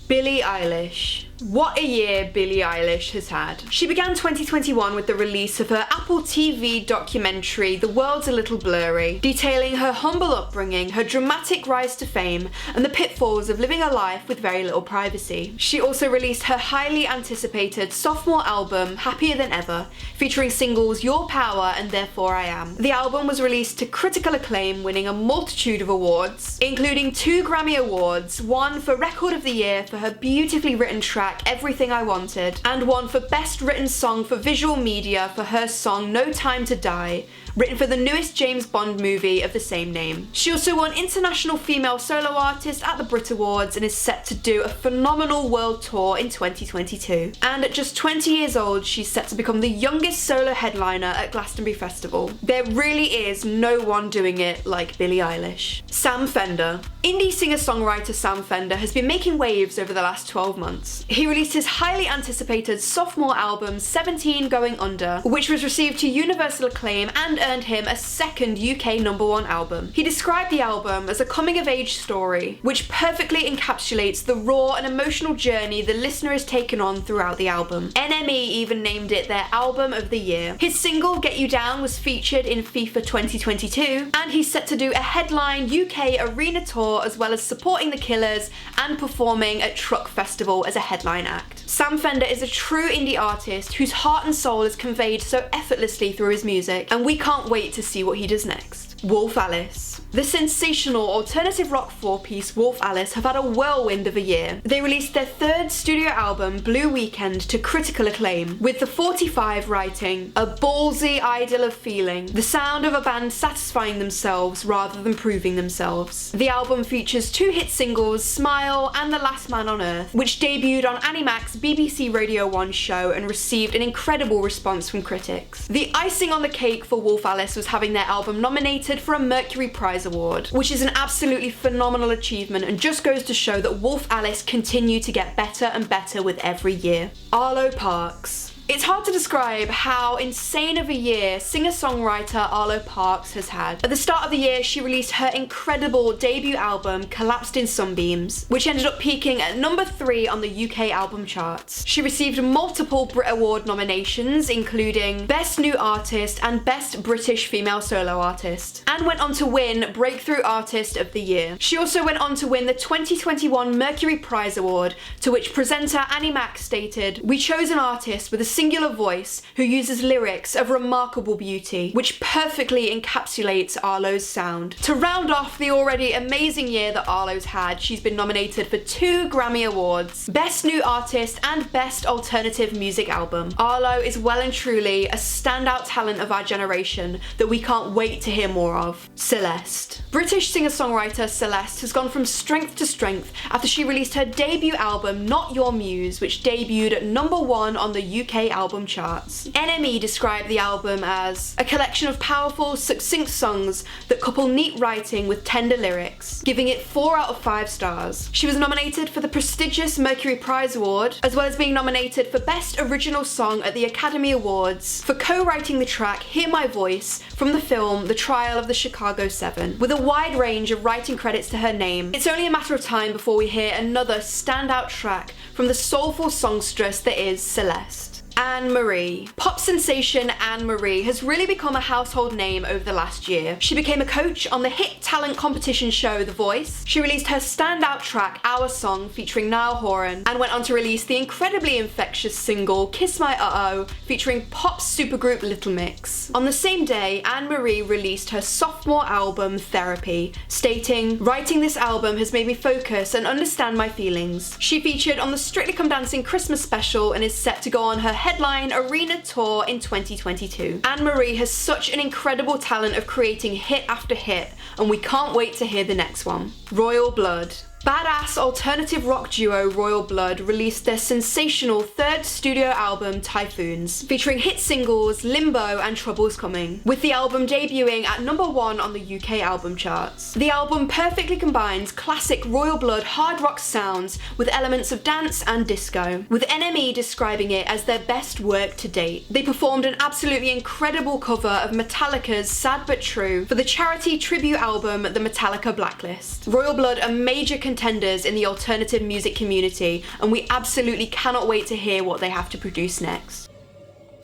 Billie Eilish. What a year Billie Eilish has had. She began 2021 with the release of her Apple TV documentary, The World's a Little Blurry, detailing her humble upbringing, her dramatic rise to fame, and the pitfalls of living a life with very little privacy. She also released her highly anticipated sophomore album, Happier Than Ever, featuring singles Your Power and Therefore I Am. The album was released to critical acclaim, winning a multitude of awards, including 2 Grammy Awards, one for Record of the Year for her beautifully written track Everything I Wanted, and one for Best Written Song for Visual Media for her song No Time to Die, written for the newest James Bond movie of the same name. She also won International Female Solo Artist at the Brit Awards and is set to do a phenomenal world tour in 2022. And at just 20 years old, she's set to become the youngest solo headliner at Glastonbury Festival. There really is no one doing it like Billie Eilish. Sam Fender. Indie singer-songwriter Sam Fender has been making waves over the last 12 months. He released his highly anticipated sophomore album 17 Going Under, which was received to universal acclaim and earned him a second UK #1 album. He described the album as a coming-of-age story, which perfectly encapsulates the raw and emotional journey the listener is taken on throughout the album. NME even named it their album of the year. His single Get You Down was featured in FIFA 2022, and he's set to do a headline UK arena tour as well as supporting the Killers and performing at Truck Festival as a headline act. Sam Fender is a true indie artist whose heart and soul is conveyed so effortlessly through his music, and we can't wait to see what he does next. Wolf Alice. The sensational alternative rock four-piece Wolf Alice have had a whirlwind of a year. They released their 3rd studio album, Blue Weekend, to critical acclaim, with the 45 writing, "A ballsy idyll of feeling, the sound of a band satisfying themselves rather than proving themselves." The album features 2 hit singles, Smile and The Last Man on Earth, which debuted on Annie Mac's BBC Radio 1 show and received an incredible response from critics. The icing on the cake for Wolf Alice was having their album nominated for a Mercury Prize Award, which is an absolutely phenomenal achievement and just goes to show that Wolf Alice continue to get better and better with every year. Arlo Parks. It's hard to describe how insane of a year singer-songwriter Arlo Parks has had. At the start of the year, she released her incredible debut album, Collapsed in Sunbeams, which ended up peaking at #3 on the UK album charts. She received multiple Brit Award nominations, including Best New Artist and Best British Female Solo Artist, and went on to win Breakthrough Artist of the Year. She also went on to win the 2021 Mercury Prize Award, to which presenter Annie Mac stated, "We chose an artist with a singular voice who uses lyrics of remarkable beauty, which perfectly encapsulates Arlo's sound." To round off the already amazing year that Arlo's had, she's been nominated for 2 Grammy Awards, Best New Artist and Best Alternative Music Album. Arlo is well and truly a standout talent of our generation that we can't wait to hear more of. Celeste. British singer-songwriter Celeste has gone from strength to strength after she released her debut album, Not Your Muse, which debuted at #1 on the UK album charts. NME described the album as a collection of powerful, succinct songs that couple neat writing with tender lyrics, giving it 4 out of 5 stars. She was nominated for the prestigious Mercury Prize Award, as well as being nominated for Best Original Song at the Academy Awards for co-writing the track Hear My Voice from the film The Trial of the Chicago 7. With a wide range of writing credits to her name, it's only a matter of time before we hear another standout track from the soulful songstress that is Celeste. Anne Marie. Pop sensation Anne Marie has really become a household name over the last year. She became a coach on the hit talent competition show The Voice. She released her standout track Our Song featuring Niall Horan, and went on to release the incredibly infectious single Kiss My Uh-Oh featuring pop supergroup Little Mix. On the same day, Anne Marie released her sophomore album Therapy, stating, "Writing this album has made me focus and understand my feelings." She featured on the Strictly Come Dancing Christmas special and is set to go on her headline arena tour in 2022. Anne Marie has such an incredible talent of creating hit after hit, and we can't wait to hear the next one. Royal Blood. Badass alternative rock duo Royal Blood released their sensational third studio album Typhoons, featuring hit singles Limbo and Trouble's Coming, with the album debuting at #1 on the UK album charts. The album perfectly combines classic Royal Blood hard rock sounds with elements of dance and disco, with NME describing it as their best work to date. They performed an absolutely incredible cover of Metallica's Sad But True for the charity tribute album The Metallica Blacklist. Royal Blood are major contenders in the alternative music community, and we absolutely cannot wait to hear what they have to produce next.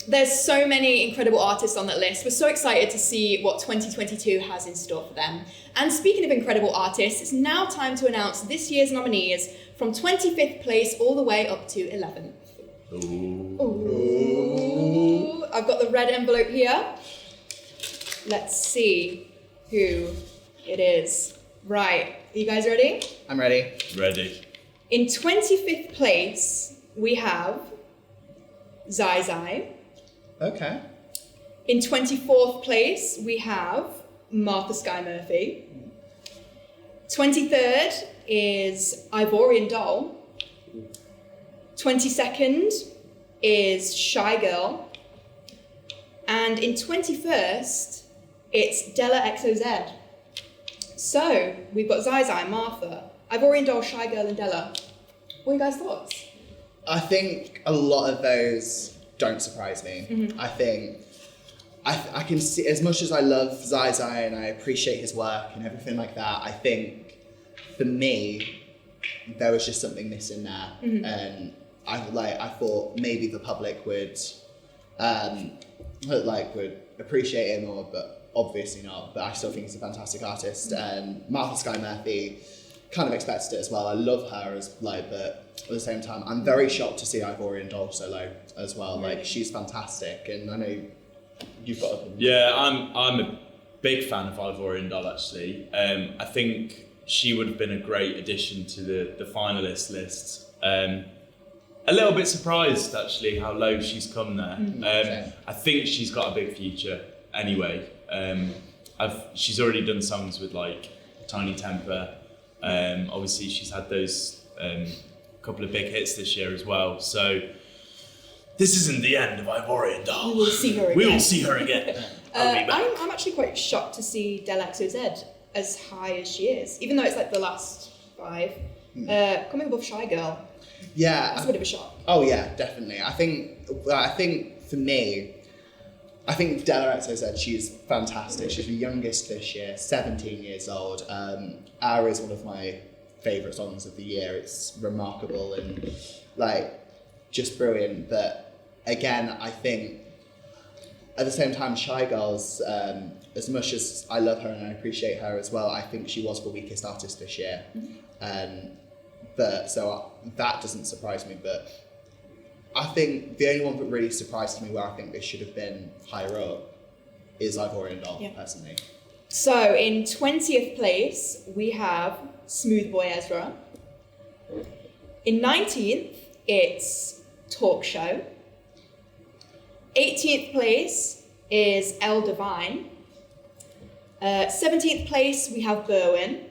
There's so many incredible artists on that list. We're so excited to see what 2022 has in store for them. And speaking of incredible artists, it's now time to announce this year's nominees from 25th place all the way up to 11th. Ooh. I've got the red envelope here. Let's see who it is. Right, are you guys ready? I'm ready. Ready. In 25th place, we have Zai Zai. Okay. In 24th place, we have Martha Skye Murphy. 23rd is Ivorian Doll. 22nd is Shy Girl. And in 21st, it's Della XOZ. So, we've got Zai Zai, Martha, Ivorian Doll, Shy Girl, and Della. What are you guys' thoughts? I think a lot of those don't surprise me. Mm-hmm. I think I can see, as much as I love Zai Zai and I appreciate his work and everything like that, I think for me, there was just something missing there. Mm-hmm. And I thought maybe the public would appreciate him more, but obviously not. But I still think he's a fantastic artist. And Martha Skye Murphy, kind of expected it as well. I love her but at the same time, I'm very shocked to see Ivorian Doll so low as well. Really? Like, she's fantastic, and I know you've got opinions. Yeah, I'm a big fan of Ivorian Doll, actually. I think she would have been a great addition to the finalist list. A little bit surprised, actually, how low she's come there. I think she's got a big future anyway. She's already done songs with like Tiny Temper. Obviously, she's had those couple of big hits this year as well. So this isn't the end of Ivorian Doll. We will see her again. We will see her again. I'll be back. I'm actually quite shocked to see Della XOZ as high as she is, even though it's like the last 5. Coming above Shy Girl. Yeah. That's a bit of a shock. Oh yeah, definitely. I think for me, I think Della XOZ, she's fantastic. She's the youngest this year, 17 years old. Hour is one of my favourite songs of the year. It's remarkable and just brilliant. But again, I think at the same time, Shy Girls, as much as I love her and I appreciate her as well, I think she was the weakest artist this year. So that doesn't surprise me, but I think the only one that really surprised me where I think they should have been higher up is Ivorian Doll, personally. So in 20th place, we have Smooth Boy Ezra. In 19th, it's Talk Show. 18th place is El Divine. 17th place, we have Berwin.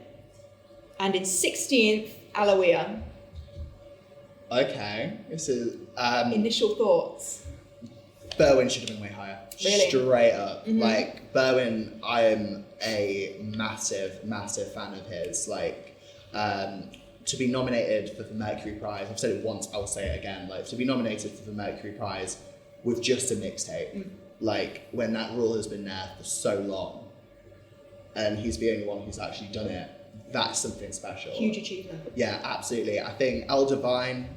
And in 16th, Aloia. Okay, this is... Initial thoughts? Berwin should have been way higher. Really? Straight up. Like, Berwin, I am a massive, massive fan of his. To be nominated for the Mercury Prize, I've said it once, I'll say it again, to be nominated for the Mercury Prize with just a mixtape, when that rule has been there for so long, and he's the only one who's actually done it, that's something special. Huge achievement. Yeah, absolutely. I think El Divine,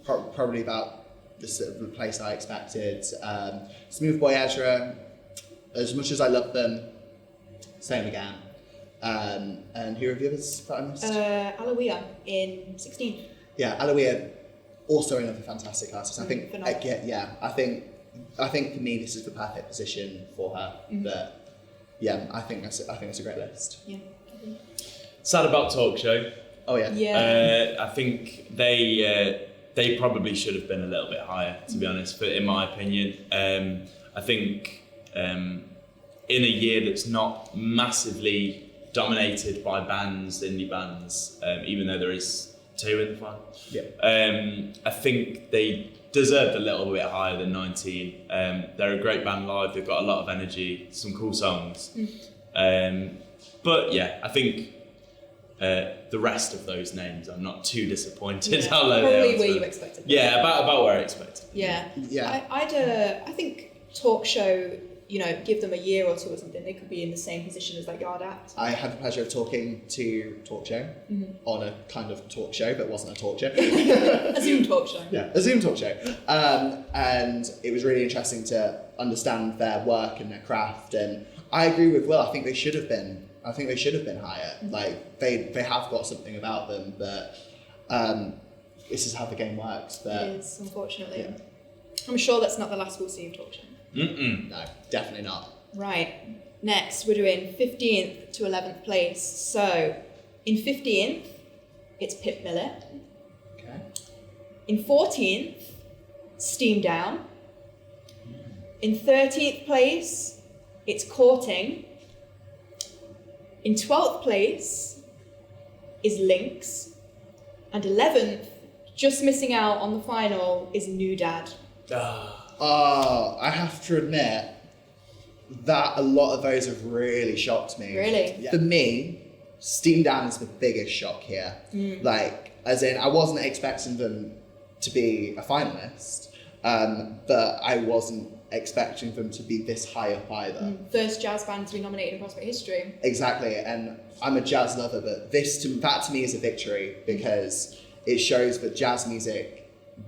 probably about the place I expected. Smooth Boy Ezra, as much as I love them, same again. And who are the others that I missed? Aloia in 16th. Yeah, Aloia, also another fantastic artist. I think, phenomenal. I think for me this is the perfect position for her. But yeah, I think it's a great list. Yeah. Sad about Talk Show. Oh yeah. Yeah. I think they probably should have been a little bit higher, to be honest. But in my opinion, I think in a year that's not massively dominated by bands, indie bands, even though there is 2 in the final. Yeah. I think they deserved a little bit higher than 19. They're a great band live. They've got a lot of energy, some cool songs. But yeah, I think the rest of those names, I'm not too disappointed how low they are. Probably where you expected. Yeah, about where I expected. Yeah. Yeah. I think talk show, give them a year or 2 or something, they could be in the same position as like Yard Act. I had the pleasure of talking to Talk Show on a kind of talk show, but wasn't a talk show. A Zoom talk show. Yeah, a Zoom talk show. And it was really interesting to understand their work and their craft. And I agree with Will. I think they should have been higher. Like they have got something about them, but this is how the game works. But It is, unfortunately. Yeah. I'm sure that's not the last we'll see of talk show. No, definitely not. Right. Next, we're doing 15th to 11th place. So, in 15th, it's Pip Millett. Okay. In 14th, Steam Down. In 13th place, it's Courting. In 12th place is Lynx. And 11th, just missing out on the final, is New Dad. I have to admit that a lot of those have really shocked me. Really? Yeah. For me, Steam Down is the biggest shock here. Like, as in, I wasn't expecting them to be a finalist, but I wasn't expecting them to be this high up either. First jazz band to be nominated in Prospect history. Exactly, and I'm a jazz lover, but that to me is a victory because it shows that jazz music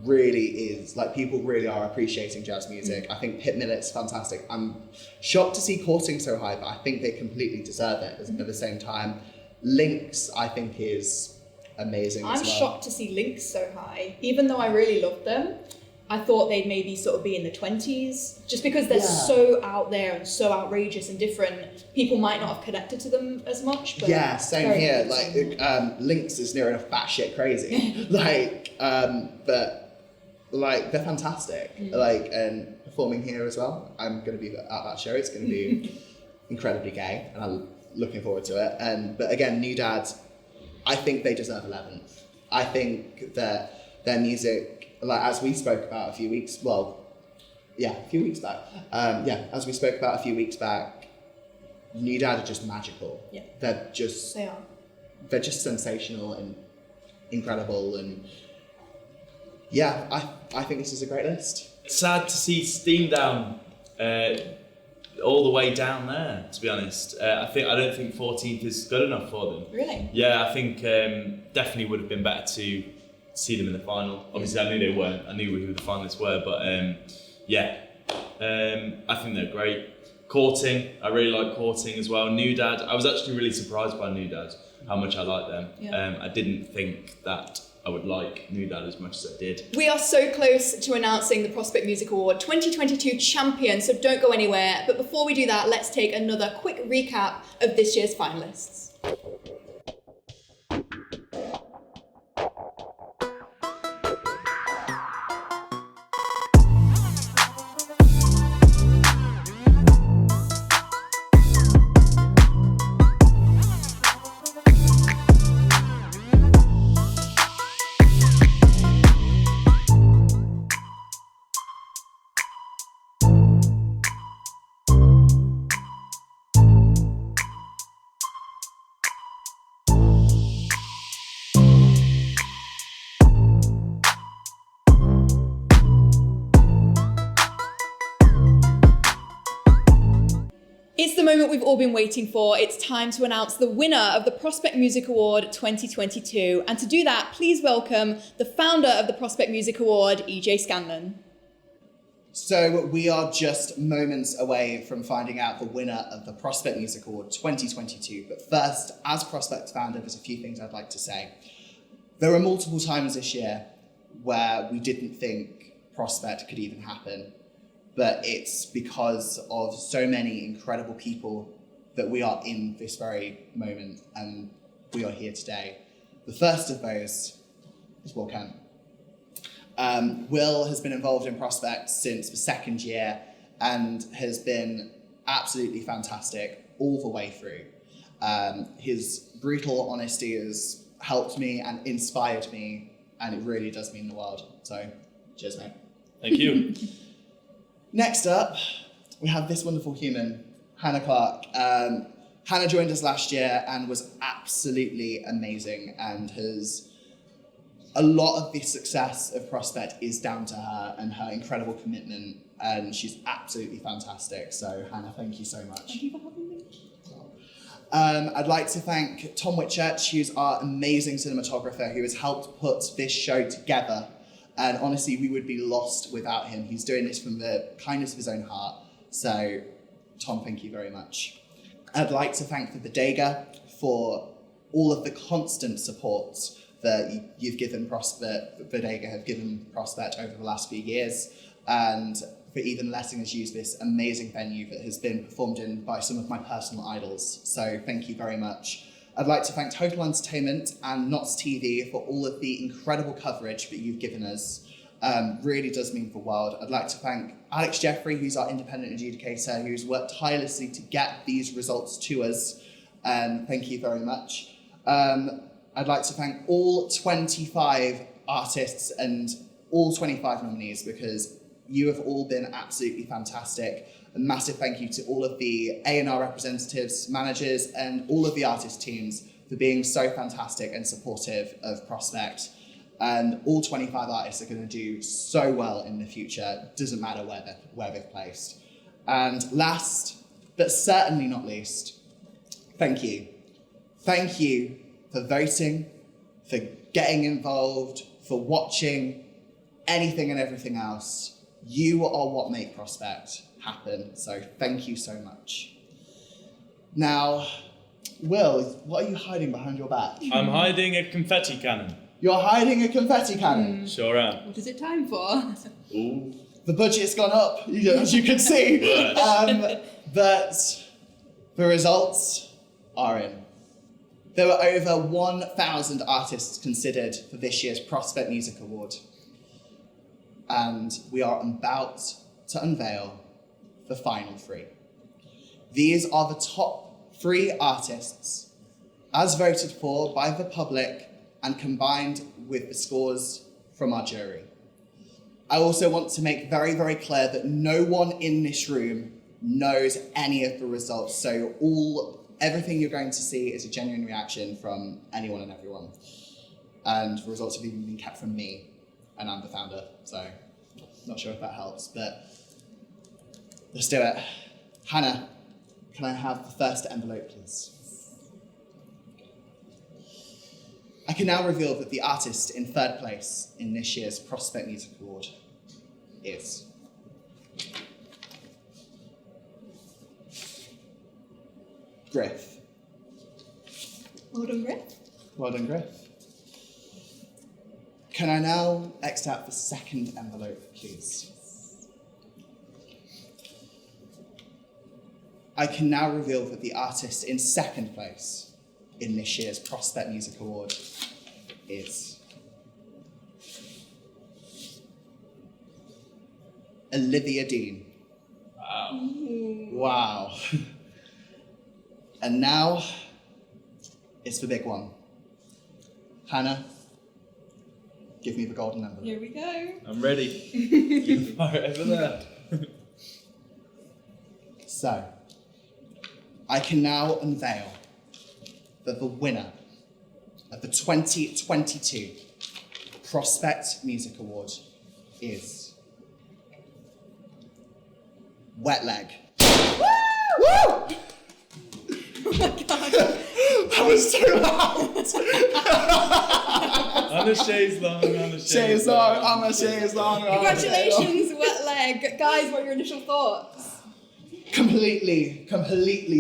really is, like, people really are appreciating jazz music. I think Pip Millett's fantastic. I'm shocked to see Courting so high, but I think they completely deserve it at the same time. Lynx, I think, is amazing as I'm well. shocked to see Lynx so high. Even though I really loved them, I thought they'd maybe sort of be in the 20s, just because they're so out there and so outrageous and different. People might not have connected to them as much. But Yeah, same very here. good. Like, Lynx is near enough batshit crazy. But they're fantastic. Like, and performing here as well. I'm going to be at that show. It's going to be incredibly gay, and I'm looking forward to it. But again, New Dad, I think they deserve 11th. I think that their music, like as we spoke about a few weeks back, New Dad are just magical. Yeah. They're just sensational and incredible, and yeah, I think this is a great list. Sad to see Steam Down all the way down there, to be honest. I don't think 14th is good enough for them. Really? Yeah, I think definitely would have been better to see them in the final. Obviously, I knew they weren't. I knew who the finalists were, but I think they're great. Courting, I really like Courting as well. New Dad, I was actually really surprised by New Dad, how much I like them. Yeah. I didn't think that I would like New Dad as much as I did. We are so close to announcing the Prospect Music Award 2022 champion, so don't go anywhere. But before we do that, let's take another quick recap of this year's finalists. It's the moment we've all been waiting for. It's time to announce the winner of the Prospect Music Award 2022. And to do that, please welcome the founder of the Prospect Music Award, EJ Scanlan. So we are just moments away from finding out the winner of the Prospect Music Award 2022. But first, as Prospect founder, there's a few things I'd like to say. There were multiple times this year where we didn't think Prospect could even happen. But it's because of so many incredible people that we are in this very moment and we are here today. The first of those is Will Kemp. Will has been involved in Prospect since the second year and has been absolutely fantastic all the way through. His brutal honesty has helped me and inspired me, and it really does mean the world. So, cheers, mate. Thank you. Next up, we have this wonderful human, Hannah Clarke. Hannah joined us last year and was absolutely amazing, and a lot of the success of Prospect is down to her and her incredible commitment, and she's absolutely fantastic. So Hannah, thank you so much. Thank you for having me. I'd like to thank Tom Whitchurch, who's our amazing cinematographer, who has helped put this show together. And honestly, we would be lost without him. He's doing this from the kindness of his own heart. So Tom, thank you very much. I'd like to thank the Bodega for all of the constant support that you've given Bodega have given Prospect over the last few years, and for even letting us use this amazing venue that has been performed in by some of my personal idols. So thank you very much. I'd like to thank Total Entertainment and Knots TV for all of the incredible coverage that you've given us. Really does mean the world. I'd like to thank Alex Jeffrey, who's our independent adjudicator, who's worked tirelessly to get these results to us. Thank you very much. I'd like to thank all 25 artists and all 25 nominees, because you have all been absolutely fantastic. A massive thank you to all of the A&R representatives, managers, and all of the artist teams for being so fantastic and supportive of Prospect. And all 25 artists are going to do so well in the future. Doesn't matter where they've placed. And last, but certainly not least, thank you. Thank you for voting, for getting involved, for watching, anything and everything else. You are what make Prospect happen. So thank you so much. Now, Will, what are you hiding behind your back? I'm hiding a confetti cannon. You're hiding a confetti cannon. Sure am. What is it time for? Ooh. The budget's gone up, as you can see. But the results are in. There were over 1,000 artists considered for this year's Prospect Music Award. And we are about to unveil the final three. These are the top 3 artists, as voted for by the public and combined with the scores from our jury. I also want to make very, very clear that no one in this room knows any of the results, so everything you're going to see is a genuine reaction from anyone and everyone. And the results have even been kept from me, and I'm the founder, so not sure if that helps, but let's do it. Hannah, can I have the first envelope, please? I can now reveal that the artist in 3rd place in this year's Prospect Music Award is Griff. Well done, Griff. Well done, Griff. Can I now extract the 2nd envelope, please? I can now reveal that the artist in 2nd place in this year's Prospect Music Award is Olivia Dean. Wow. Wow. And now it's the big one. Hannah, give me the golden envelope. Here we go. I'm ready. You can fire it over there. So, I can now unveil that the winner of the 2022 Prospect Music Award is Wet Leg. Woo! Woo! Oh my god. That was too loud. On the chaise long, on the Chaise long, on the chaise long. Congratulations, Wet Leg. Guys, what are your initial thoughts? Completely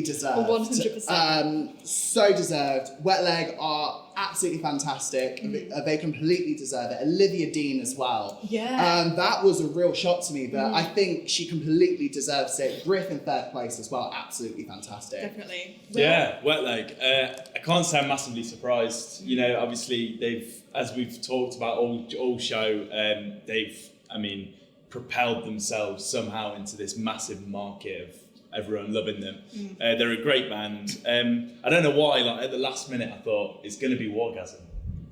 deserved. 100%. So deserved. Wet Leg are absolutely fantastic. They completely deserve it. Olivia Dean as well. Yeah. That was a real shock to me, but I think she completely deserves it. Griff in 3rd place as well. Absolutely fantastic. Definitely. Yeah, Wet Leg. I can't say I'm massively surprised. You know, obviously they've, as we've talked about all show, they've, propelled themselves somehow into this massive market everyone loving them. They're a great band. I don't know why, like at the last minute I thought it's going to be Wargasm.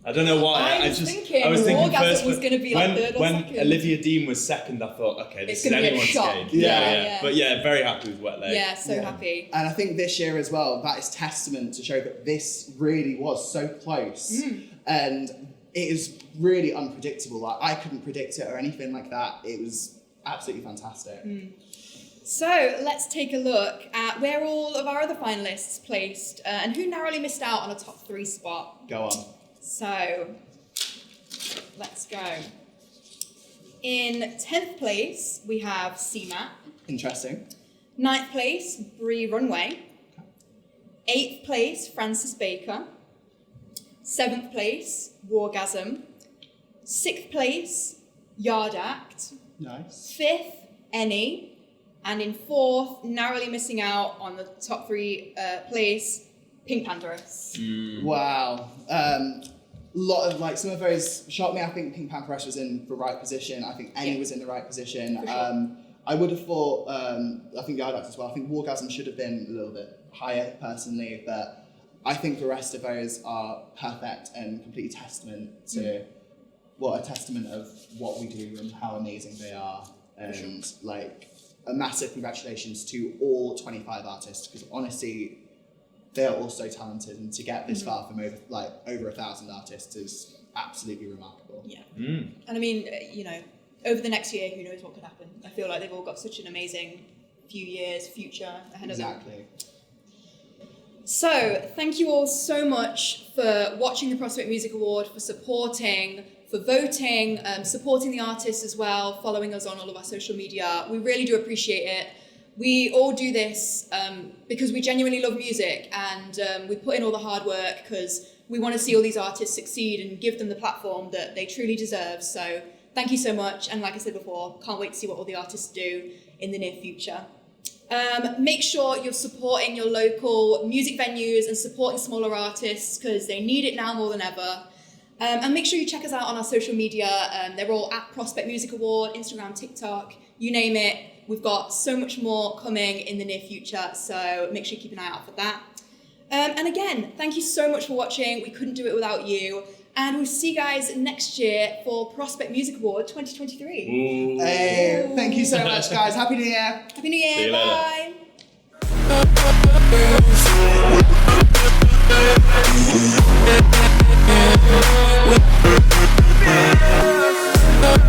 I don't know why. I was thinking Wargasm first was going to be like third or when second. Olivia Dean was second, I thought, okay, this It's is gonna be a anyone's shock. game. Yeah. But yeah, very happy with Wet Leg. Yeah, so happy. And I think this year as well, that is testament to show that this really was so close. And it is really unpredictable. Like, I couldn't predict it or anything like that. It was absolutely fantastic. So let's take a look at where all of our other finalists placed and who narrowly missed out on a top 3 spot. Go on. So let's go. In 10th place, we have CMAP. Interesting. 9th place, Bree Runway. 8th place, Francis Baker. 7th place, Wargasm. 6th place, Yard Act. Nice. 5th, Any. And in 4th, narrowly missing out on the top 3 place, Pink Panthers. Wow. Lot of, like, some of those shocked me. I think Pink Pantheress was in the right position. I think Annie was in the right position. For sure. I would have thought, I think Yardax as well. I think Wargasm should have been a little bit higher personally, but I think the rest of those are perfect and completely testament to, well, a testament of what we do and how amazing they are. And like, a massive congratulations to all 25 artists, because honestly, they are all so talented, and to get this far from over 1,000 artists is absolutely remarkable. Yeah. And I mean, you know, over the next year, who knows what could happen? I feel like they've all got such an amazing few years, future ahead of them. Exactly. So, thank you all so much for watching the Prospect Music Award, for supporting, for voting, supporting the artists as well, following us on all of our social media. We really do appreciate it. We all do this because we genuinely love music, and we put in all the hard work because we want to see all these artists succeed and give them the platform that they truly deserve. So thank you so much. And like I said before, can't wait to see what all the artists do in the near future. Make sure you're supporting your local music venues and supporting smaller artists because they need it now more than ever. And make sure you check us out on our social media. They're all at Prospect Music Award, Instagram, TikTok, you name it. We've got so much more coming in the near future, so make sure you keep an eye out for that. And again, thank you so much for watching. We couldn't do it without you. And we'll see you guys next year for Prospect Music Award 2023. Ooh. Hey, thank you so much, guys. Happy New Year. Happy New Year. See you later. Bye.